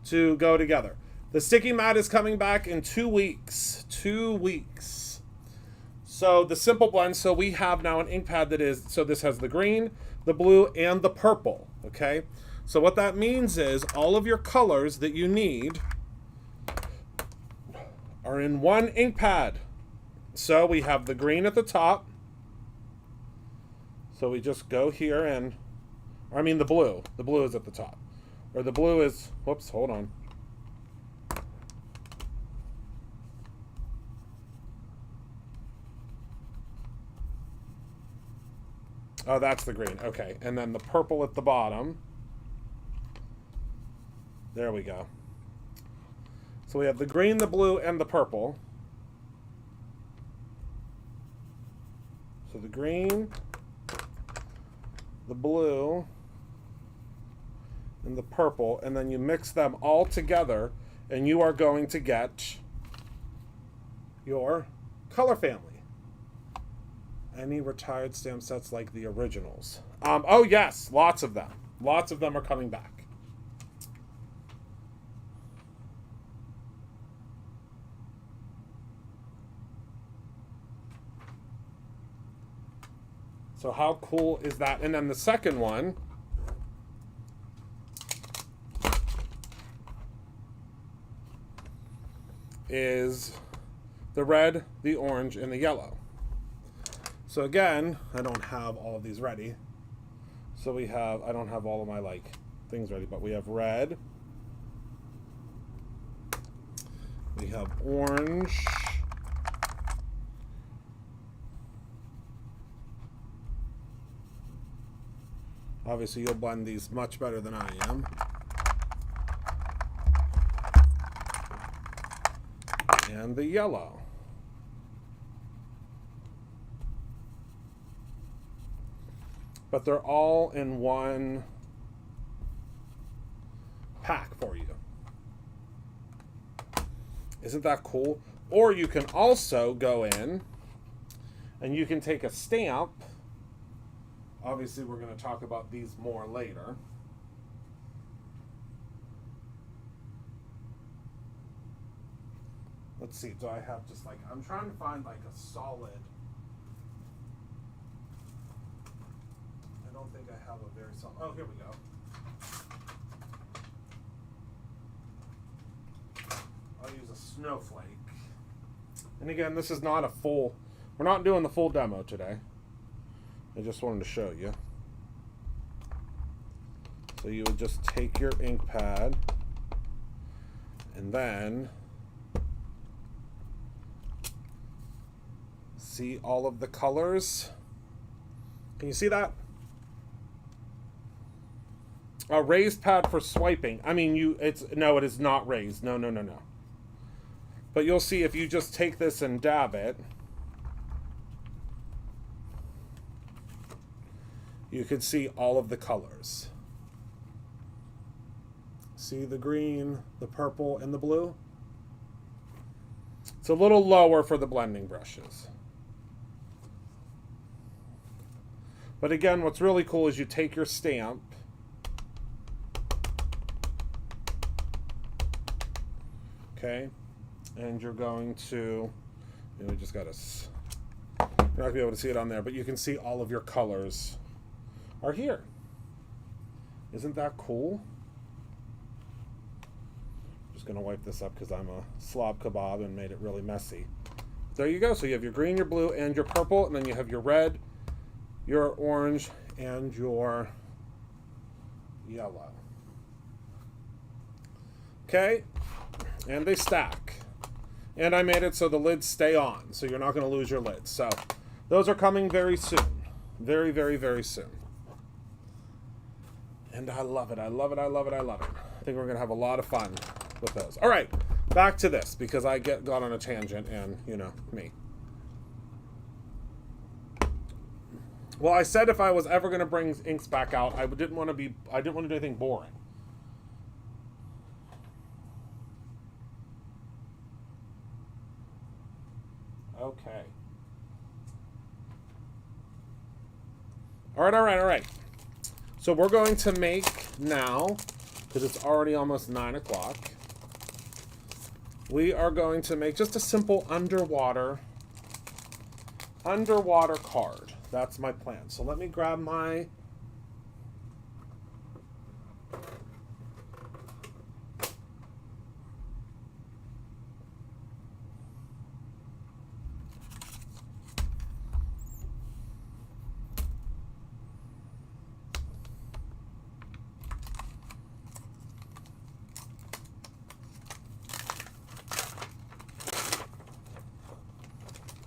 to go together. The sticky mat is coming back in 2 weeks. 2 weeks. So the simple blend, so we have now an ink pad that is, so this has the green, the blue, and the purple, okay? So what that means is all of your colors that you need are in one ink pad. So we have the green at the top. So we just go here and, or I mean the blue. The blue is at the top. Or the blue is, whoops, hold on. Oh, that's the green. Okay. And then the purple at the bottom. There we go. So we have the green, the blue, and the purple. So the green, the blue, and the purple, and then you mix them all together, and you are going to get your color family. Any retired stamp sets like the originals? Oh yes, lots of them. Lots of them are coming back. So how cool is that? And then the second one is the red, the orange, and the yellow. So again, I don't have all of these ready. So we have, I don't have all of my things ready, but we have red. We have orange. Obviously you'll blend these much better than I am. and the yellow. But they're all in one pack for you. Isn't that cool? Or you can also go in and you can take a stamp. Obviously, we're going to talk about these more later. Let's see, do I have just like, I'm trying to find like a solid. I don't think I have a very solid. Oh, here we go. I'll use a snowflake. And again, this is not a full, we're not doing the full demo today. I just wanted to show you. So you would just take your ink pad and then see all of the colors. Can you see that? A raised pad for swiping. I mean, no, it is not raised. No. But you'll see if you just take this and dab it, you can see all of the colors. See the green, the purple, and the blue? It's a little lower for the blending brushes. But again, what's really cool is you take your stamp, okay, and you're going to, we just got to, you're not going to be able to see it on there, but you can see all of your colors are here. Isn't that cool? Just going to wipe this up because I'm a slob kebab and made it really messy. There you go. So you have your green, your blue, and your purple, and then you have your red, your orange, and your yellow. Okay, and they stack. And I made it so the lids stay on, so you're not going to lose your lids. So those are coming very soon. Very, very, very soon. And I love it. I love it. I love it. I love it. I think we're going to have a lot of fun with those. All right, back to this because I got on a tangent and, you know, me. Well, I said if I was ever going to bring inks back out, I didn't want to do anything boring. Okay. All right. So we're going to make now, because it's already almost 9 o'clock, we are going to make just a simple underwater card. That's my plan. So let me grab my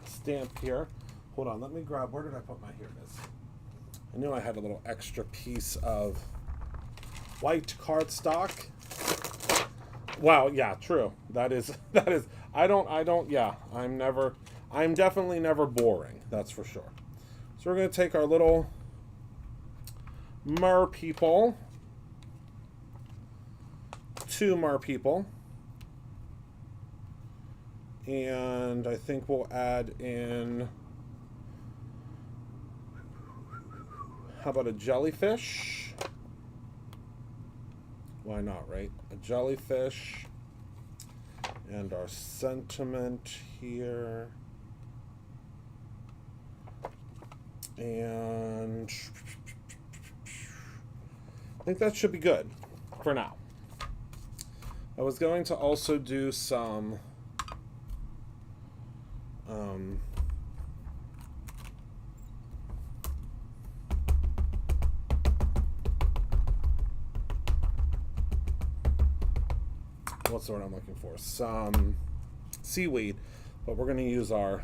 stamp here. Hold on, let me grab, where did I put my, here it is. I knew I had a little extra piece of white cardstock. Wow, yeah, true. That is, yeah, I'm definitely never boring, that's for sure. So we're gonna take our little mer people, 2 mer people, and I think we'll add in, how about a jellyfish? Why not, right? A jellyfish. And our sentiment here. And I think that should be good for now. I was going to also do some what's the word I'm looking for? Some seaweed, but we're going to use our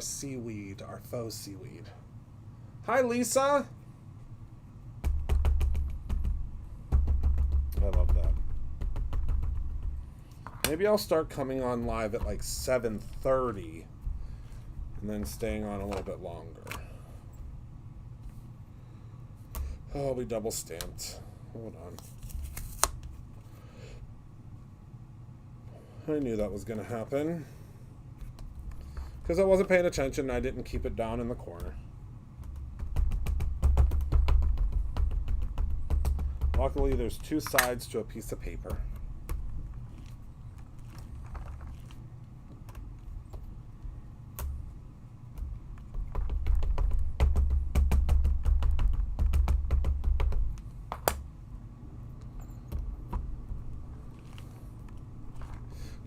seaweed, our faux seaweed. Hi, Lisa. I love that. Maybe I'll start coming on live at like 7:30 and then staying on a little bit longer. Oh, we double stamped. Hold on. I knew that was going to happen. Because I wasn't paying attention and I didn't keep it down in the corner. Luckily, there's two sides to a piece of paper.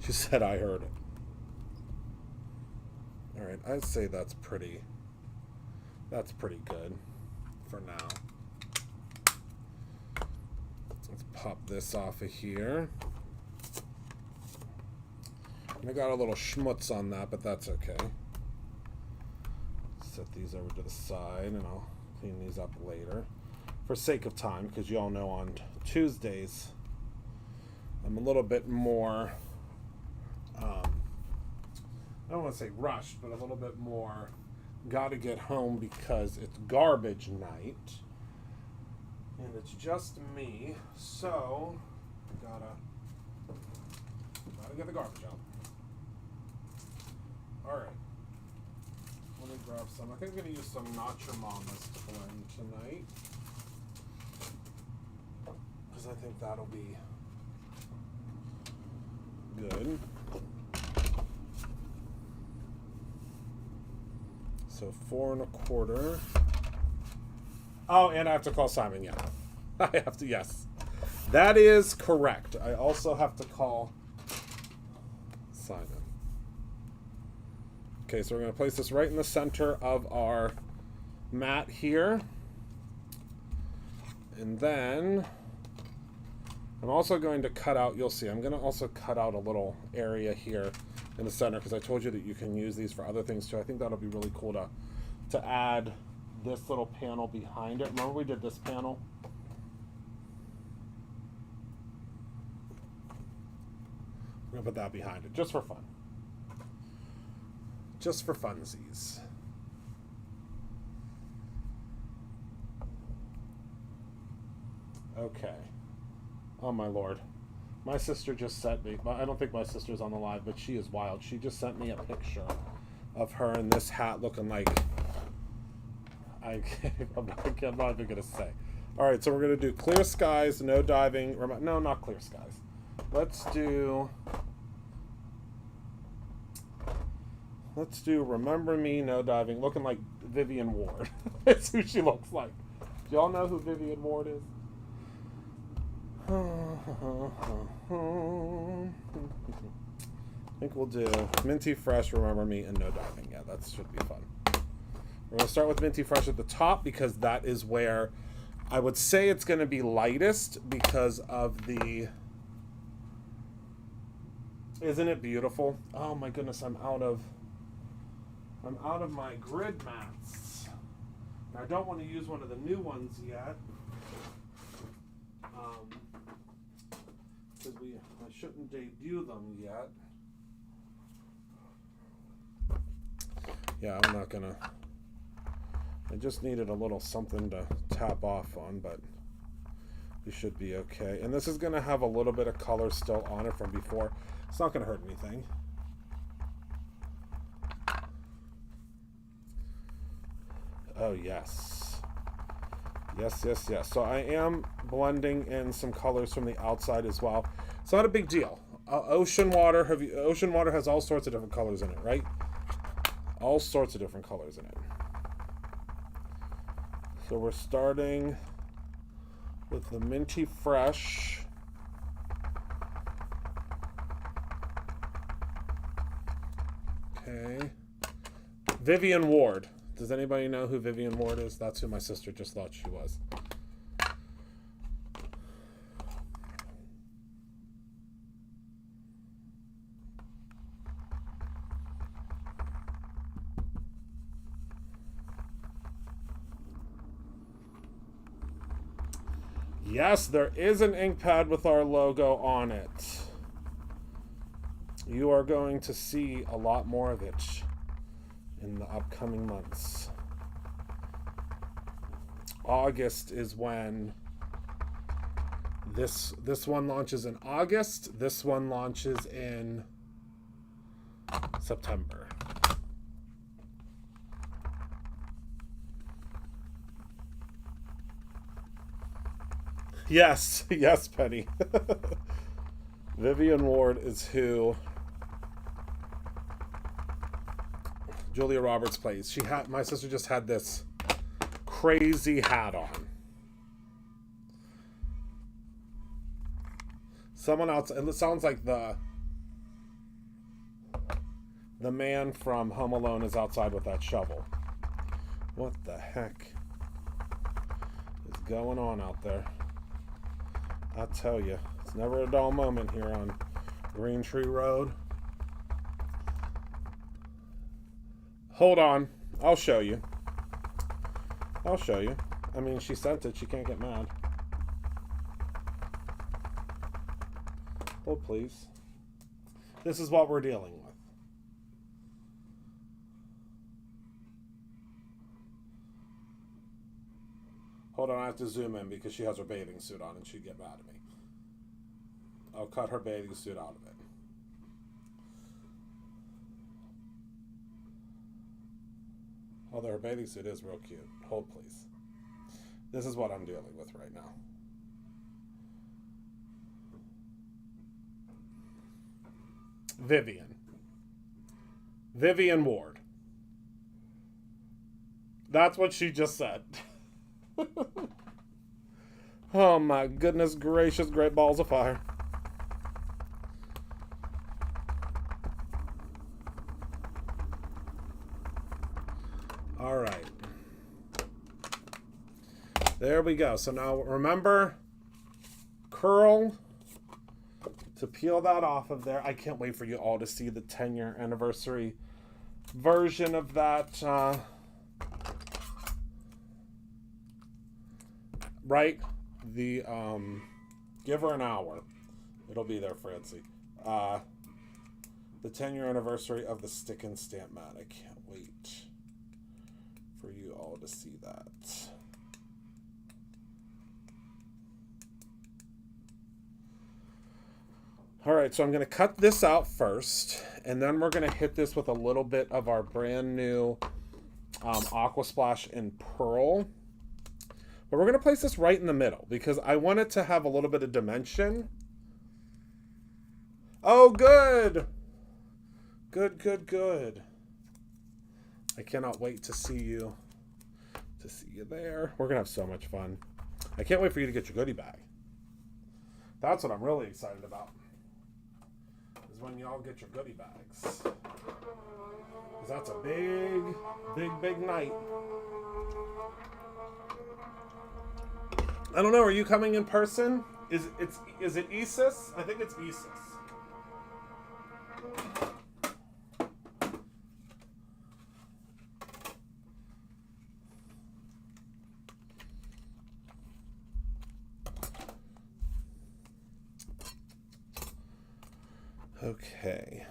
She said I heard it. All right, I'd say that's pretty good for now. Let's pop this off of here. And I got a little schmutz on that, but that's okay. Set these over to the side, and I'll clean these up later. For sake of time, because you all know on Tuesdays, I'm a little bit more, I don't want to say rushed, but a little bit more got to get home because it's garbage night. And it's just me, so gotta get the garbage out. Alright. Let me grab some. I think I'm going to use some Not Your Mama's to blend tonight. Because I think that'll be good. So 4 1/4. Oh, and I have to call Simon, yeah. I have to, yes. That is correct. I also have to call Simon. Okay, so we're going to place this right in the center of our mat here. And then I'm also going to cut out, you'll see, I'm going to also cut out a little area here in the center because I told you that you can use these for other things too. I think that'll be really cool to add this little panel behind it. Remember we did this panel? We're going to put that behind it just for fun. Just for funsies. Okay. Oh my lord. My sister just sent me, I don't think my sister's on the live, but she is wild. She just sent me a picture of her in this hat looking like, I'm not even going to say. All right, so we're going to do clear skies, no diving. No, not clear skies. Let's do Remember Me, no diving, looking like Vivian Ward. That's who she looks like. Do y'all know who Vivian Ward is? I think we'll do Minty Fresh, Remember Me, and no diving. Yeah, that should be fun. We're going to start with Minty Fresh at the top because that is where I would say it's going to be lightest because of the... Isn't it beautiful? Oh my goodness, I'm out of my grid mats. And I don't want to use one of the new ones yet. Because I shouldn't debut them yet. Yeah, I'm not gonna... I just needed a little something to tap off on, but we should be okay. And this is going to have a little bit of color still on it from before. It's not going to hurt anything. Oh, yes. Yes, yes, yes. So I am blending in some colors from the outside as well. It's not a big deal. Ocean water has all sorts of different colors in it, right? All sorts of different colors in it. So we're starting with the Minty Fresh. Okay. Vivian Ward. Does anybody know who Vivian Ward is? That's who my sister just thought she was. Yes, there is an ink pad with our logo on it. You are going to see a lot more of it in the upcoming months. August is when this one launches in August. This one launches in September. Yes, yes, Penny. Vivian Ward is who Julia Roberts plays. My sister just had this crazy hat on. Someone else, it sounds like the man from Home Alone is outside with that shovel. What the heck is going on out there? I tell you, it's never a dull moment here on Green Tree Road. Hold on, I'll show you. I'll show you. I mean, she sent it, she can't get mad. Hold, please. This is what we're dealing with. Hold on, I have to zoom in because she has her bathing suit on and she'd get mad at me. I'll cut her bathing suit out of it. Although her bathing suit is real cute. Hold, please. This is what I'm dealing with right now. Vivian Ward. That's what she just said. Oh my goodness gracious, great balls of fire. All right. There we go. So now remember, curl to peel that off of there. I can't wait for you all to see the 10-year anniversary version of that. Right? The give her an hour. It'll be there, Francie. The 10-year anniversary of the stick and stamp mat. I can't wait for you all to see that. All right, so I'm going to cut this out first, and then we're going to hit this with a little bit of our brand new Aqua Splash in Pearl. But we're going to place this right in the middle because I want it to have a little bit of dimension. Oh, good. Good, good, good. I cannot wait to see you there. We're going to have so much fun. I can't wait for you to get your goodie bag. That's what I'm really excited about. Is when y'all get your goodie bags. Because that's a big, big, big night. I don't know. Are you coming in person? Is it Isis? I think it's Isis. Okay.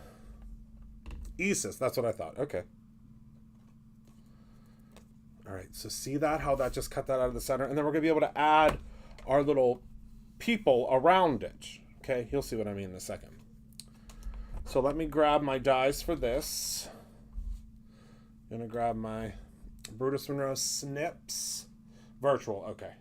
Isis, that's what I thought. Okay. All right, so see that? How that just cut that out of the center? And then we're going to be able to add our little people around it. Okay, you'll see what I mean in a second. So let me grab my dies for this. I'm going to grab my Brutus Monroe Snips. Virtual, okay.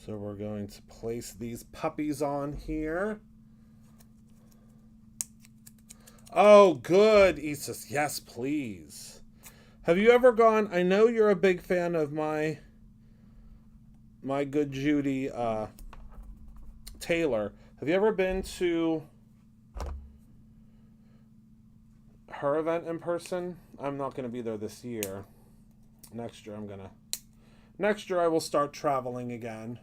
So we're going to place these puppies on here. Oh, good, Isis. Yes, please. Have you ever gone? I know you're a big fan of my good Judy Taylor. Have you ever been to her event in person? I'm not going to be there this year. Next year I will start traveling again.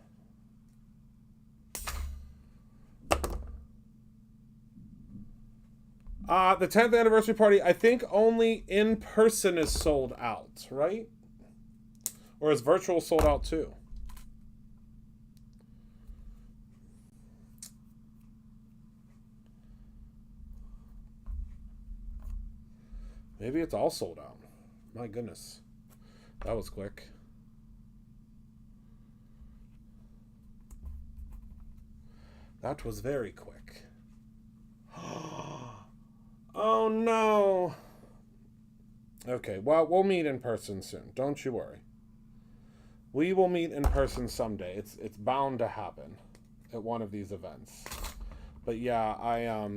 The 10th anniversary party, I think only in person is sold out, right? Or is virtual sold out too? Maybe it's all sold out. My goodness. That was quick. That was very quick. Oh no. Okay, well, we'll meet in person soon. Don't you worry. We will meet in person someday. It's bound to happen at one of these events. But yeah,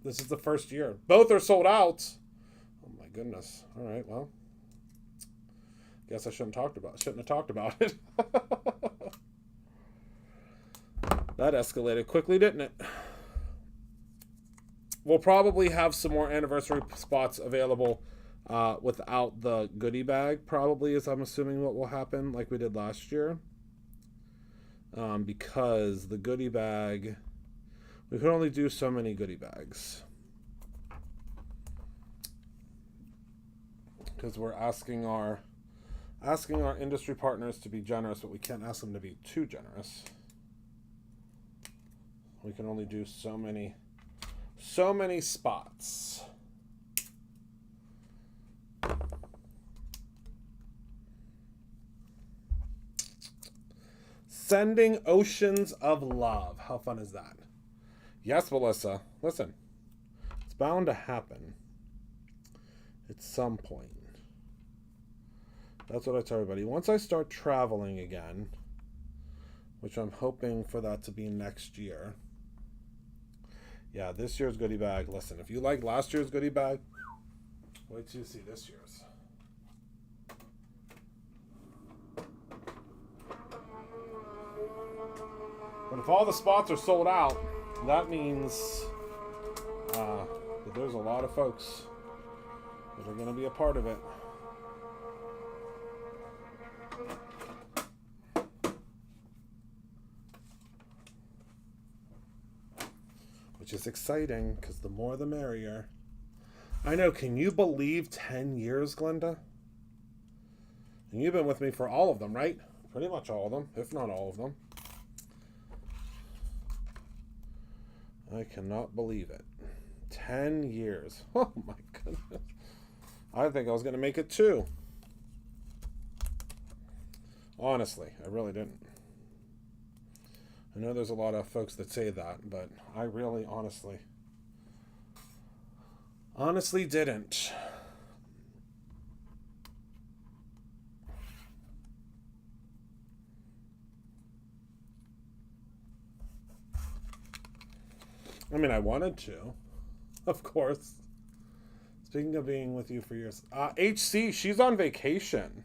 this is the first year. Both are sold out. Oh my goodness. All right, well. Guess I shouldn't have talked about it. That escalated quickly, didn't it? We'll probably have some more anniversary spots available without the goodie bag, probably, is I'm assuming what will happen, like we did last year. Because the goodie bag, we could only do so many goodie bags. Because we're asking our industry partners to be generous, but we can't ask them to be too generous. We can only do so many spots. Sending oceans of love. How fun is that? Yes, Melissa. Listen, it's bound to happen at some point. That's what I tell everybody. Once I start traveling again, which I'm hoping for that to be next year. Yeah, this year's goodie bag. Listen, if you like last year's goodie bag, wait till you see this year's. But if all the spots are sold out, that means that there's a lot of folks that are going to be a part of it. Which is exciting, because the more the merrier. I know, can you believe 10 years, Glenda? And you've been with me for all of them, right? Pretty much all of them, if not all of them. I cannot believe it. 10 years. Oh my goodness. I think I was going to make it 2. Honestly, I really didn't. I know there's a lot of folks that say that, but I really honestly didn't. I mean, I wanted to, of course. Speaking of being with you for years. HC, she's on vacation.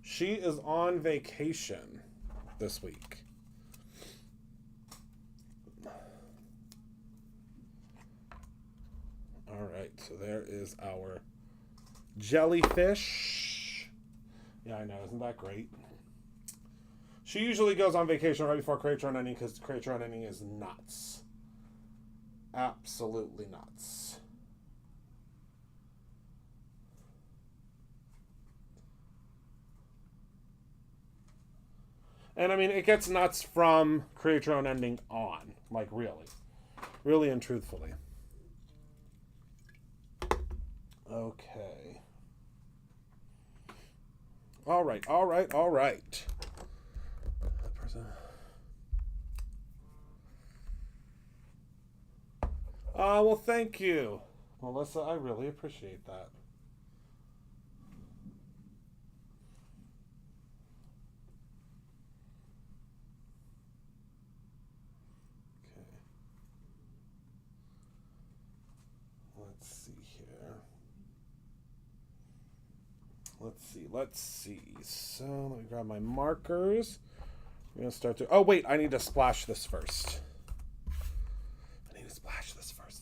She is on vacation this week. All right, so there is our jellyfish. Yeah, I know. Isn't that great? She usually goes on vacation right before Creatron Ending because Creatron Ending is nuts. Absolutely nuts. And I mean, it gets nuts from Creatron Ending on. Like, really. Really and truthfully. Okay. All right. Well, thank you, Melissa. I really appreciate that. Okay. Let's see here. Let's see. So, let me grab my markers. We're going to start to... Oh, wait. I need to splash this first.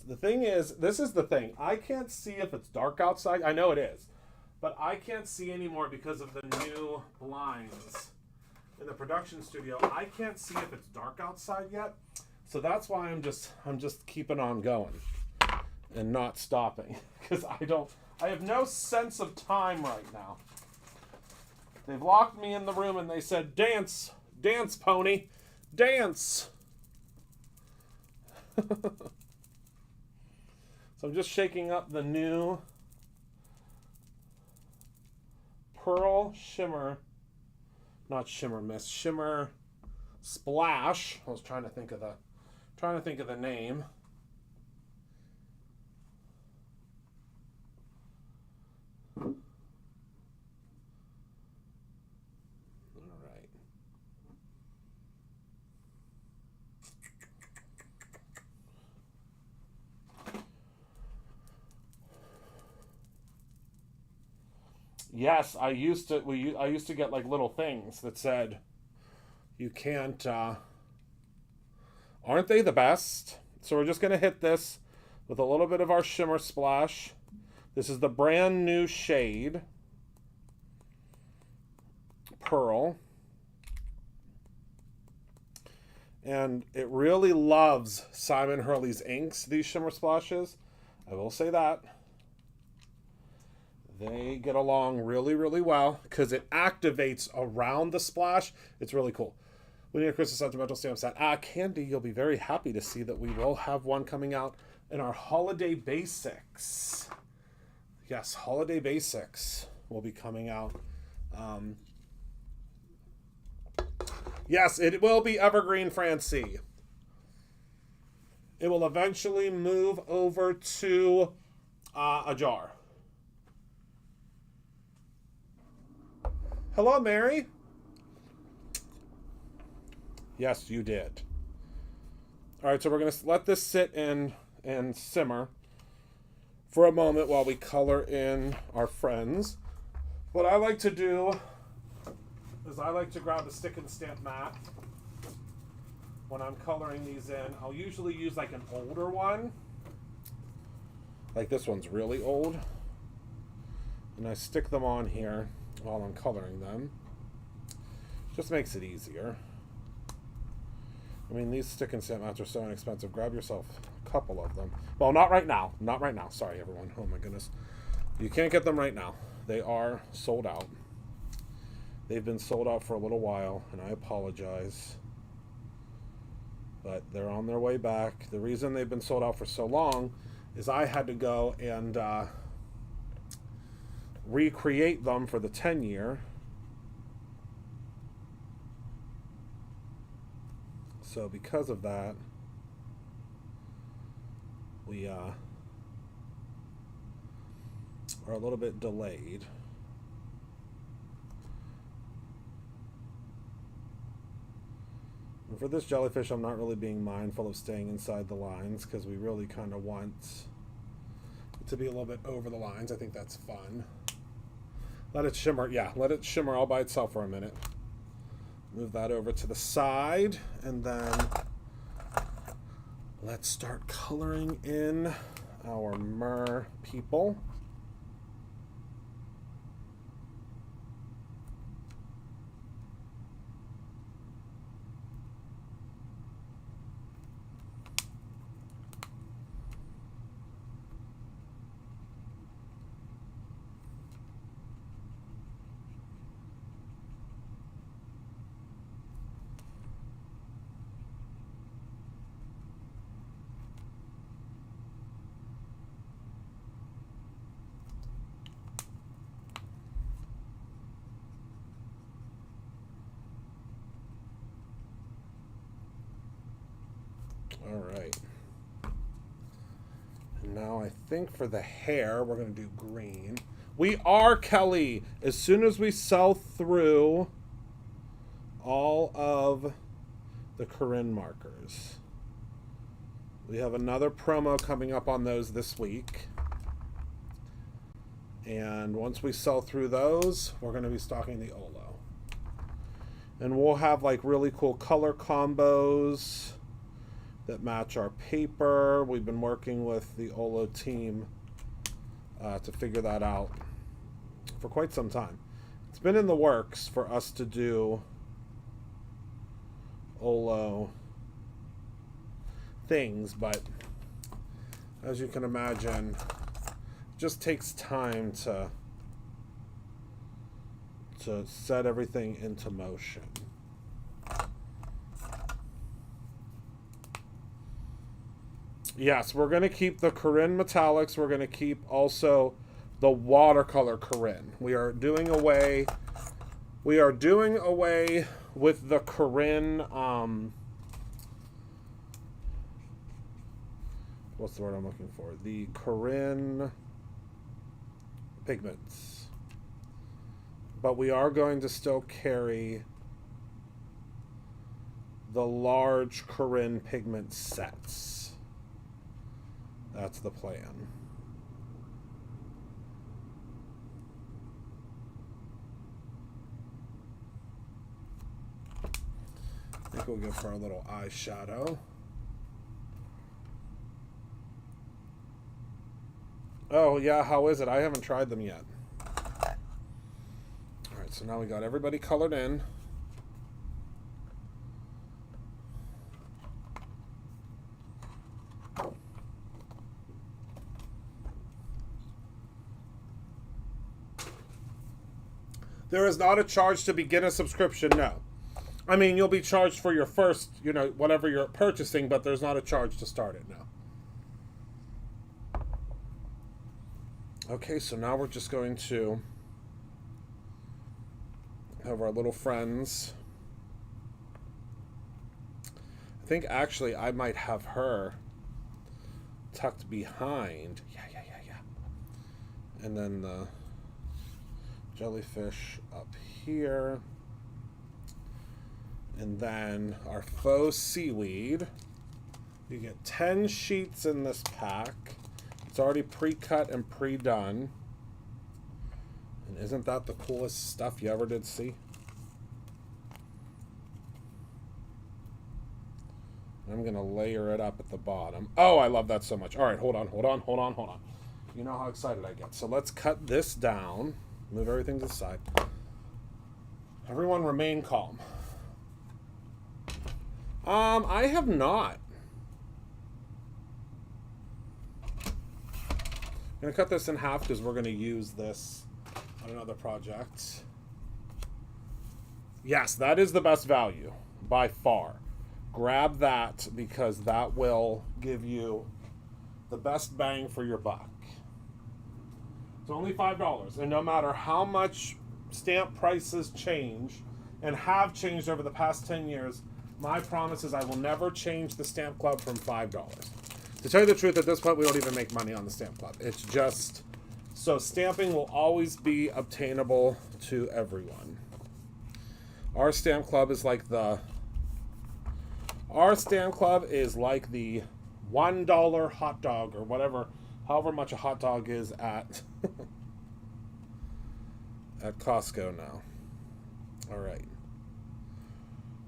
The thing is, this is the thing. I can't see if it's dark outside. I know it is. but I can't see anymore because of the new blinds in the production studio. I can't see if it's dark outside yet, so that's why I'm just keeping on going and not stopping, because I have no sense of time right now. They've locked me in the room and they said, dance, dance, pony, dance. So I'm just shaking up the new Pearl Shimmer, not Shimmer Mist, Shimmer Splash. I was trying to think of the name. All right. Yes, I used to get like little things that said you can't aren't they the best? So we're just going to hit this with a little bit of our Shimmer Splash. This is the brand new shade Pearl. And it really loves Simon Hurley's inks, these Shimmer Splashes. I will say that. They get along really, really well because it activates around the splash. It's really cool. We need a Christmas sentimental stamp set. Candy, you'll be very happy to see that we will have one coming out in our holiday basics. Yes, holiday basics will be coming out. Yes, it will be evergreen, Francie. It will eventually move over to a jar. Hello, Mary. Yes, you did. All right, so we're going to let this sit and simmer for a moment while we color in our friends. What I like to do is I like to grab a stick and stamp mat when I'm coloring these in. I'll usually use like an older one. Like this one's really old. And I stick them on here while I'm coloring them. Just makes it easier. I mean, these stick and stamp mats are so inexpensive. Grab yourself a couple of them. Well, not right now. Not right now. Sorry, everyone. Oh, my goodness. You can't get them right now. They are sold out. They've been sold out for a little while, and I apologize. But they're on their way back. The reason they've been sold out for so long is I had to go and recreate them for the 10-year. So because of that, we are a little bit delayed. And for this jellyfish, I'm not really being mindful of staying inside the lines because we really kind of want it to be a little bit over the lines. I think that's fun. Let it shimmer. Yeah, let it shimmer all by itself for a minute. Move that over to the side, and then let's start coloring in our mer people. All right. And now I think for the hair, we're going to do green. We are, Kelly. As soon as we sell through all of the Corinne markers. We have another promo coming up on those this week. And once we sell through those, we're going to be stocking the Olo. And we'll have like really cool color combos that match our paper. We've been working with the Olo team to figure that out. for quite some time. It's been in the works for us to do Olo things, but as you can imagine, it just takes time to set everything into motion. Yes, we're going to keep the Corinne metallics. We're going to keep also the watercolor Corinne. We are doing away with the Corinne, what's the word I'm looking for? The Corinne pigments. But we are going to still carry the large Corinne pigment sets. That's the plan. I think we'll go for our little eyeshadow. Oh, yeah, how is it? I haven't tried them yet. All right, so now we got everybody colored in. There is not a charge to begin a subscription, no. I mean, you'll be charged for your first, whatever you're purchasing, but there's not a charge to start it, no. Okay, so now we're just going to have our little friends. I think actually I might have her tucked behind. Yeah. And then the jellyfish up here. And then our faux seaweed. You get 10 sheets in this pack. It's already pre-cut and pre-done. And isn't that the coolest stuff you ever did see? I'm going to layer it up at the bottom. Oh, I love that so much. All right, hold on. You know how excited I get. So let's cut this down. Move everything to the side. Everyone remain calm. I have not. I'm going to cut this in half because we're going to use this on another project. Yes, that is the best value by far. Grab that because that will give you the best bang for your buck. It's only $5, and no matter how much stamp prices change and have changed over the past 10 years, my promise is I will never change the Stamp Club from $5. To tell you the truth, at this point, we don't even make money on the Stamp Club. It's just, so stamping will always be obtainable to everyone. Our Stamp Club is like the $1 hot dog or whatever, however much a hot dog is at at Costco now. All right.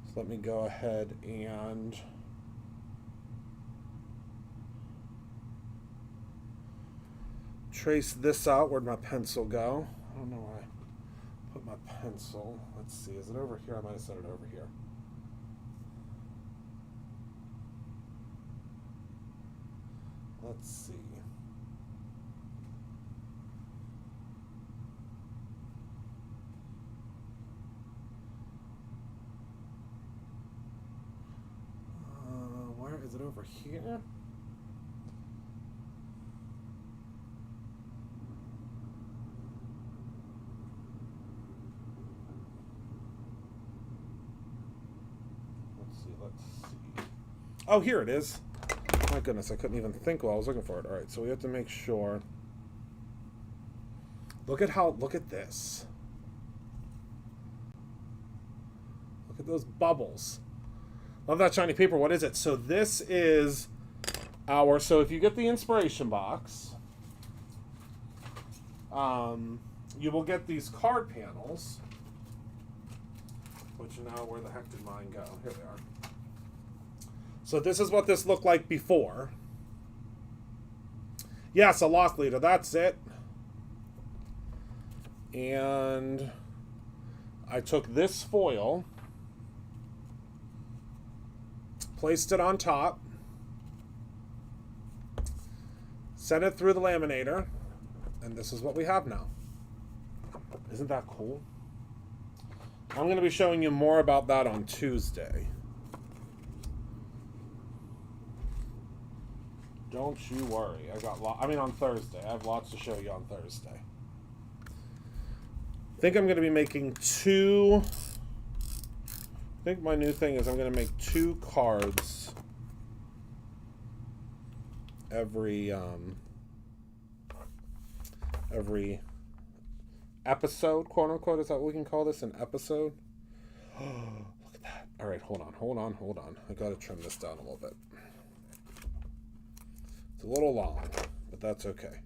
So let me go ahead and trace this out. Where'd my pencil go? I don't know where I put my pencil. Let's see. Is it over here? I might have set it over here. Let's see. Where is it over here? Let's see. Oh, here it is. My goodness, I couldn't even think while I was looking for it. All right, so we have to make sure. Look at this. Look at those bubbles. Love that shiny paper. What is it? So this is so if you get the inspiration box, you will get these card panels, which now, where the heck did mine go? Here they are. So this is what this looked like before. Yes, a lost leader. That's it. And I took this foil, placed it on top, sent it through the laminator, and this is what we have now. Isn't that cool? I'm going to be showing you more about that on Tuesday. Don't you worry. On Thursday. I have lots to show you on Thursday. I think I'm going to be making I think my new thing is I'm going to make 2 cards every episode, quote unquote. Is that what we can call this, an episode? Look at that. All right, hold on. I got to trim this down a little bit. It's a little long, but that's okay.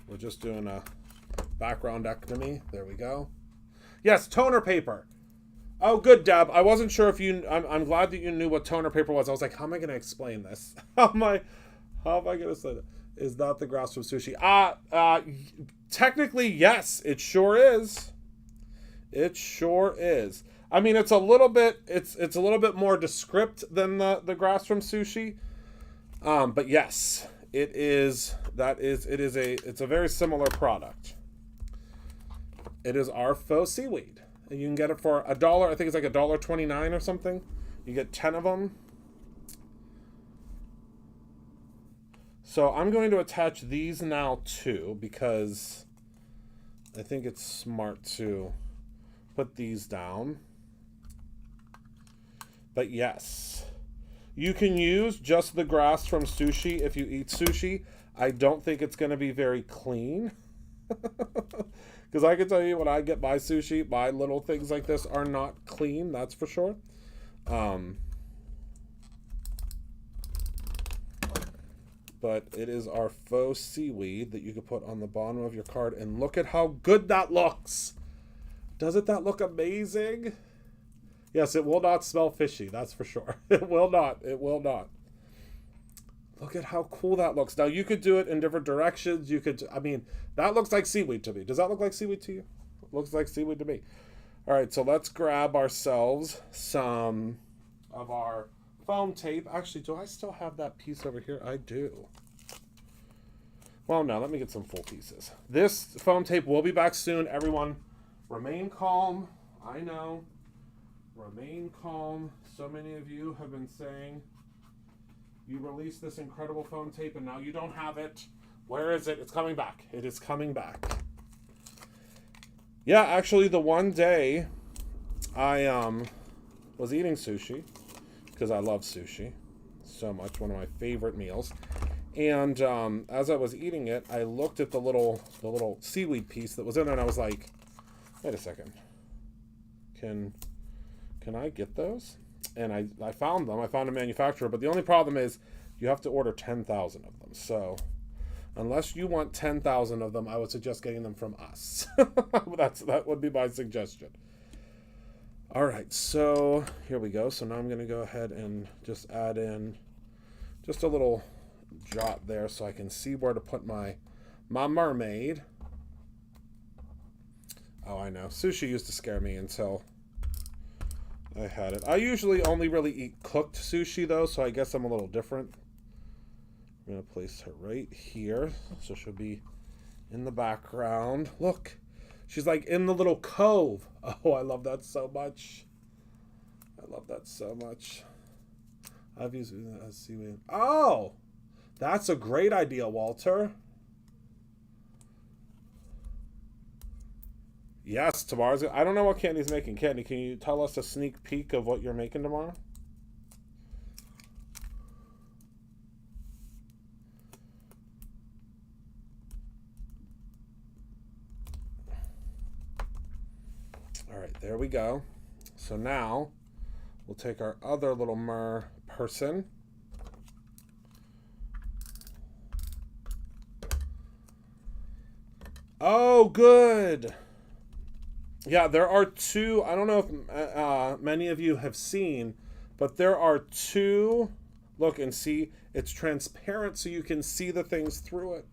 We're just doing a background-ectomy. There we go. Yes, toner paper. Oh, good, Deb. I wasn't sure if you... I'm glad that you knew what toner paper was. I was like, how am I going to explain this? How am I going to say that? Is that the grass from sushi? Technically, yes. It sure is. It sure is. I mean, it's a little bit... It's a little bit more descript than the grass from sushi. But yes, it is. It's a very similar product. It is our faux seaweed. And you can get it for $1. I think it's like $1.29 or something. You get 10 of them. So I'm going to attach these now too, because I think it's smart to put these down. But yes, you can use just the grass from sushi if you eat sushi. I don't think it's going to be very clean. Because I can tell you when I get my sushi, my little things like this are not clean, that's for sure. But it is our faux seaweed that you can put on the bottom of your card. And look at how good that looks. Doesn't that look amazing? Yes, it will not smell fishy, that's for sure. It will not. It will not. Look at how cool that looks. Now, you could do it in different directions. That looks like seaweed to me. Does that look like seaweed to you? It looks like seaweed to me. All right, so let's grab ourselves some of our foam tape. Actually, do I still have that piece over here? I do. Well, no, let me get some full pieces. This foam tape will be back soon. Everyone, remain calm. I know. Remain calm. So many of you have been saying you released this incredible foam tape and now you don't have it. Where is it? It's coming back. It is coming back. Yeah, actually, the one day I was eating sushi, because I love sushi so much, one of my favorite meals. And as I was eating it, I looked at the little seaweed piece that was in there, and I was like, wait a second. Can I get those? And I found them. I found a manufacturer, but the only problem is you have to order 10,000 of them. So unless you want 10,000 of them, I would suggest getting them from us. That would be my suggestion. All right, so here we go. So now I'm going to go ahead and just add in just a little jot there so I can see where to put my mermaid. Oh, I know. Sushi used to scare me until I had it. I usually only really eat cooked sushi, though, so I guess I'm a little different. I'm going to place her right here, so she'll be in the background. Look, she's like in the little cove. Oh, I love that so much. I love that so much. I've used it as seaweed. Oh, that's a great idea, Walter. Yes, tomorrow's... I don't know what Candy's making. Candy, can you tell us a sneak peek of what you're making tomorrow? All right, there we go. So now we'll take our other little mer person. Oh, good. Yeah, there are two. I don't know if many of you have seen, but there are two. Look and see. It's transparent, so you can see the things through it.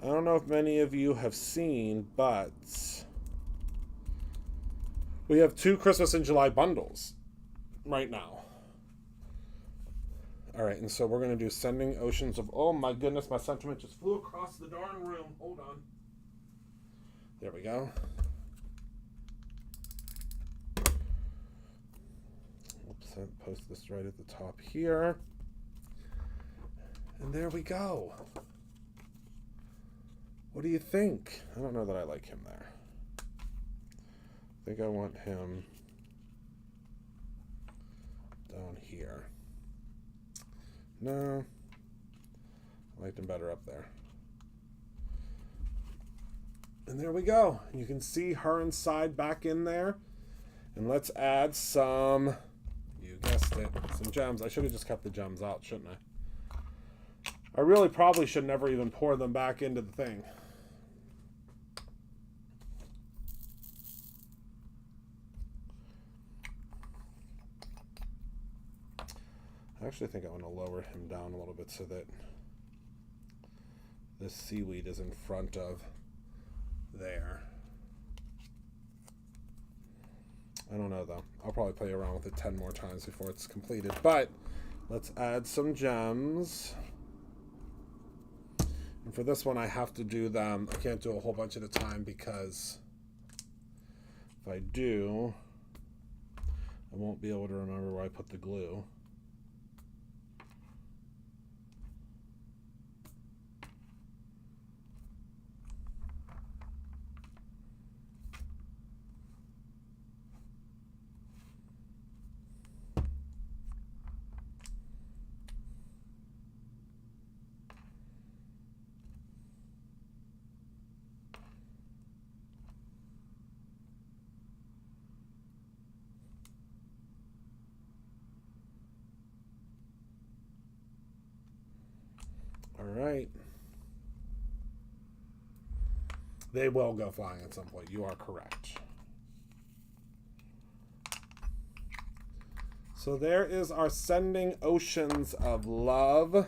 I don't know if many of you have seen, but we have 2 Christmas in July bundles right now. All right, and so we're going to do Sending Oceans of... Oh, my goodness, my sentiment just flew across the darn room. Hold on. There we go. Oops, I post this right at the top here. And there we go. What do you think? I don't know that I like him there. I think I want him down here. No, I liked him better up there. And there we go. You can see her inside back in there. And let's add some, you guessed it, some gems. I should have just kept the gems out, shouldn't I? I really probably should never even pour them back into the thing. I actually think I want to lower him down a little bit so that this seaweed is in front of there. I don't know though. I'll probably play around with it 10 more times before it's completed. But let's add some gems. And for this one I have to do them. I can't do a whole bunch at a time because if I do, I won't be able to remember where I put the glue. All right. They will go flying at some point. You are correct. So there is our Sending Oceans of Love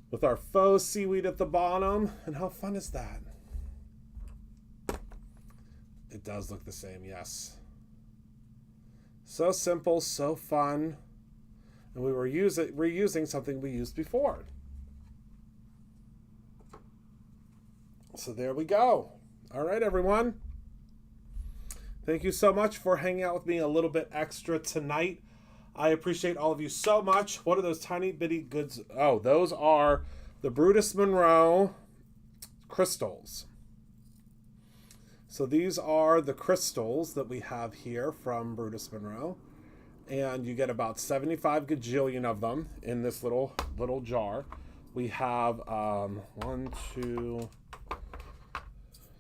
with our faux seaweed at the bottom. And how fun is that? It does look the same, yes. So simple, so fun. And we were reusing something we used before. So there we go. All right, everyone. Thank you so much for hanging out with me a little bit extra tonight. I appreciate all of you so much. What are those tiny bitty goods? Oh, those are the Brutus Monroe crystals. So these are the crystals that we have here from Brutus Monroe. And you get about 75 gajillion of them in this little jar. We have 1, 2,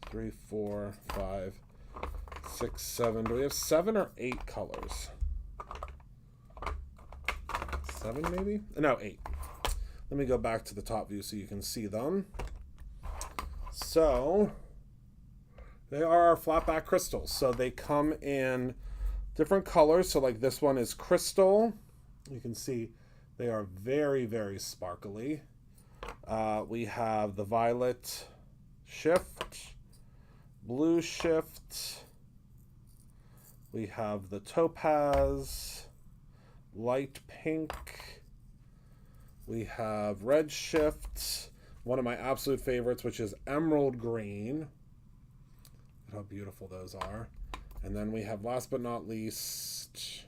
3, 4, 5, 6, 7. Do we have 7 or 8 colors? 7 maybe? No, 8. Let me go back to the top view so you can see them. So they are our flatback crystals. So they come in different colors. So like this one is crystal. You can see they are very, very sparkly. We have the violet shift, blue shift. We have the topaz, light pink. We have red shift. One of my absolute favorites, which is emerald green. Look how beautiful those are. And then we have, last but not least,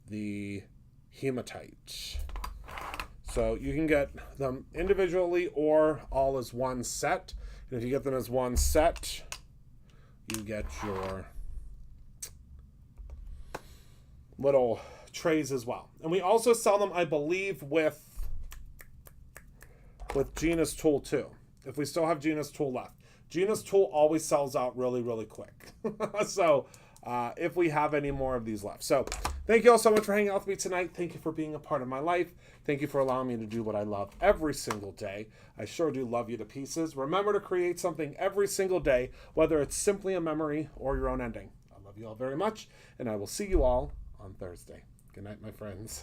the hematite. So you can get them individually or all as one set. And if you get them as one set, you get your little trays as well. And we also sell them, I believe, with Gina's tool too. If we still have Gina's tool left. Gina's tool always sells out really, really quick. So if we have any more of these left. So thank you all so much for hanging out with me tonight. Thank you for being a part of my life. Thank you for allowing me to do what I love every single day. I sure do love you to pieces. Remember to create something every single day, whether it's simply a memory or your own ending. I love you all very much, and I will see you all on Thursday. Good night, my friends.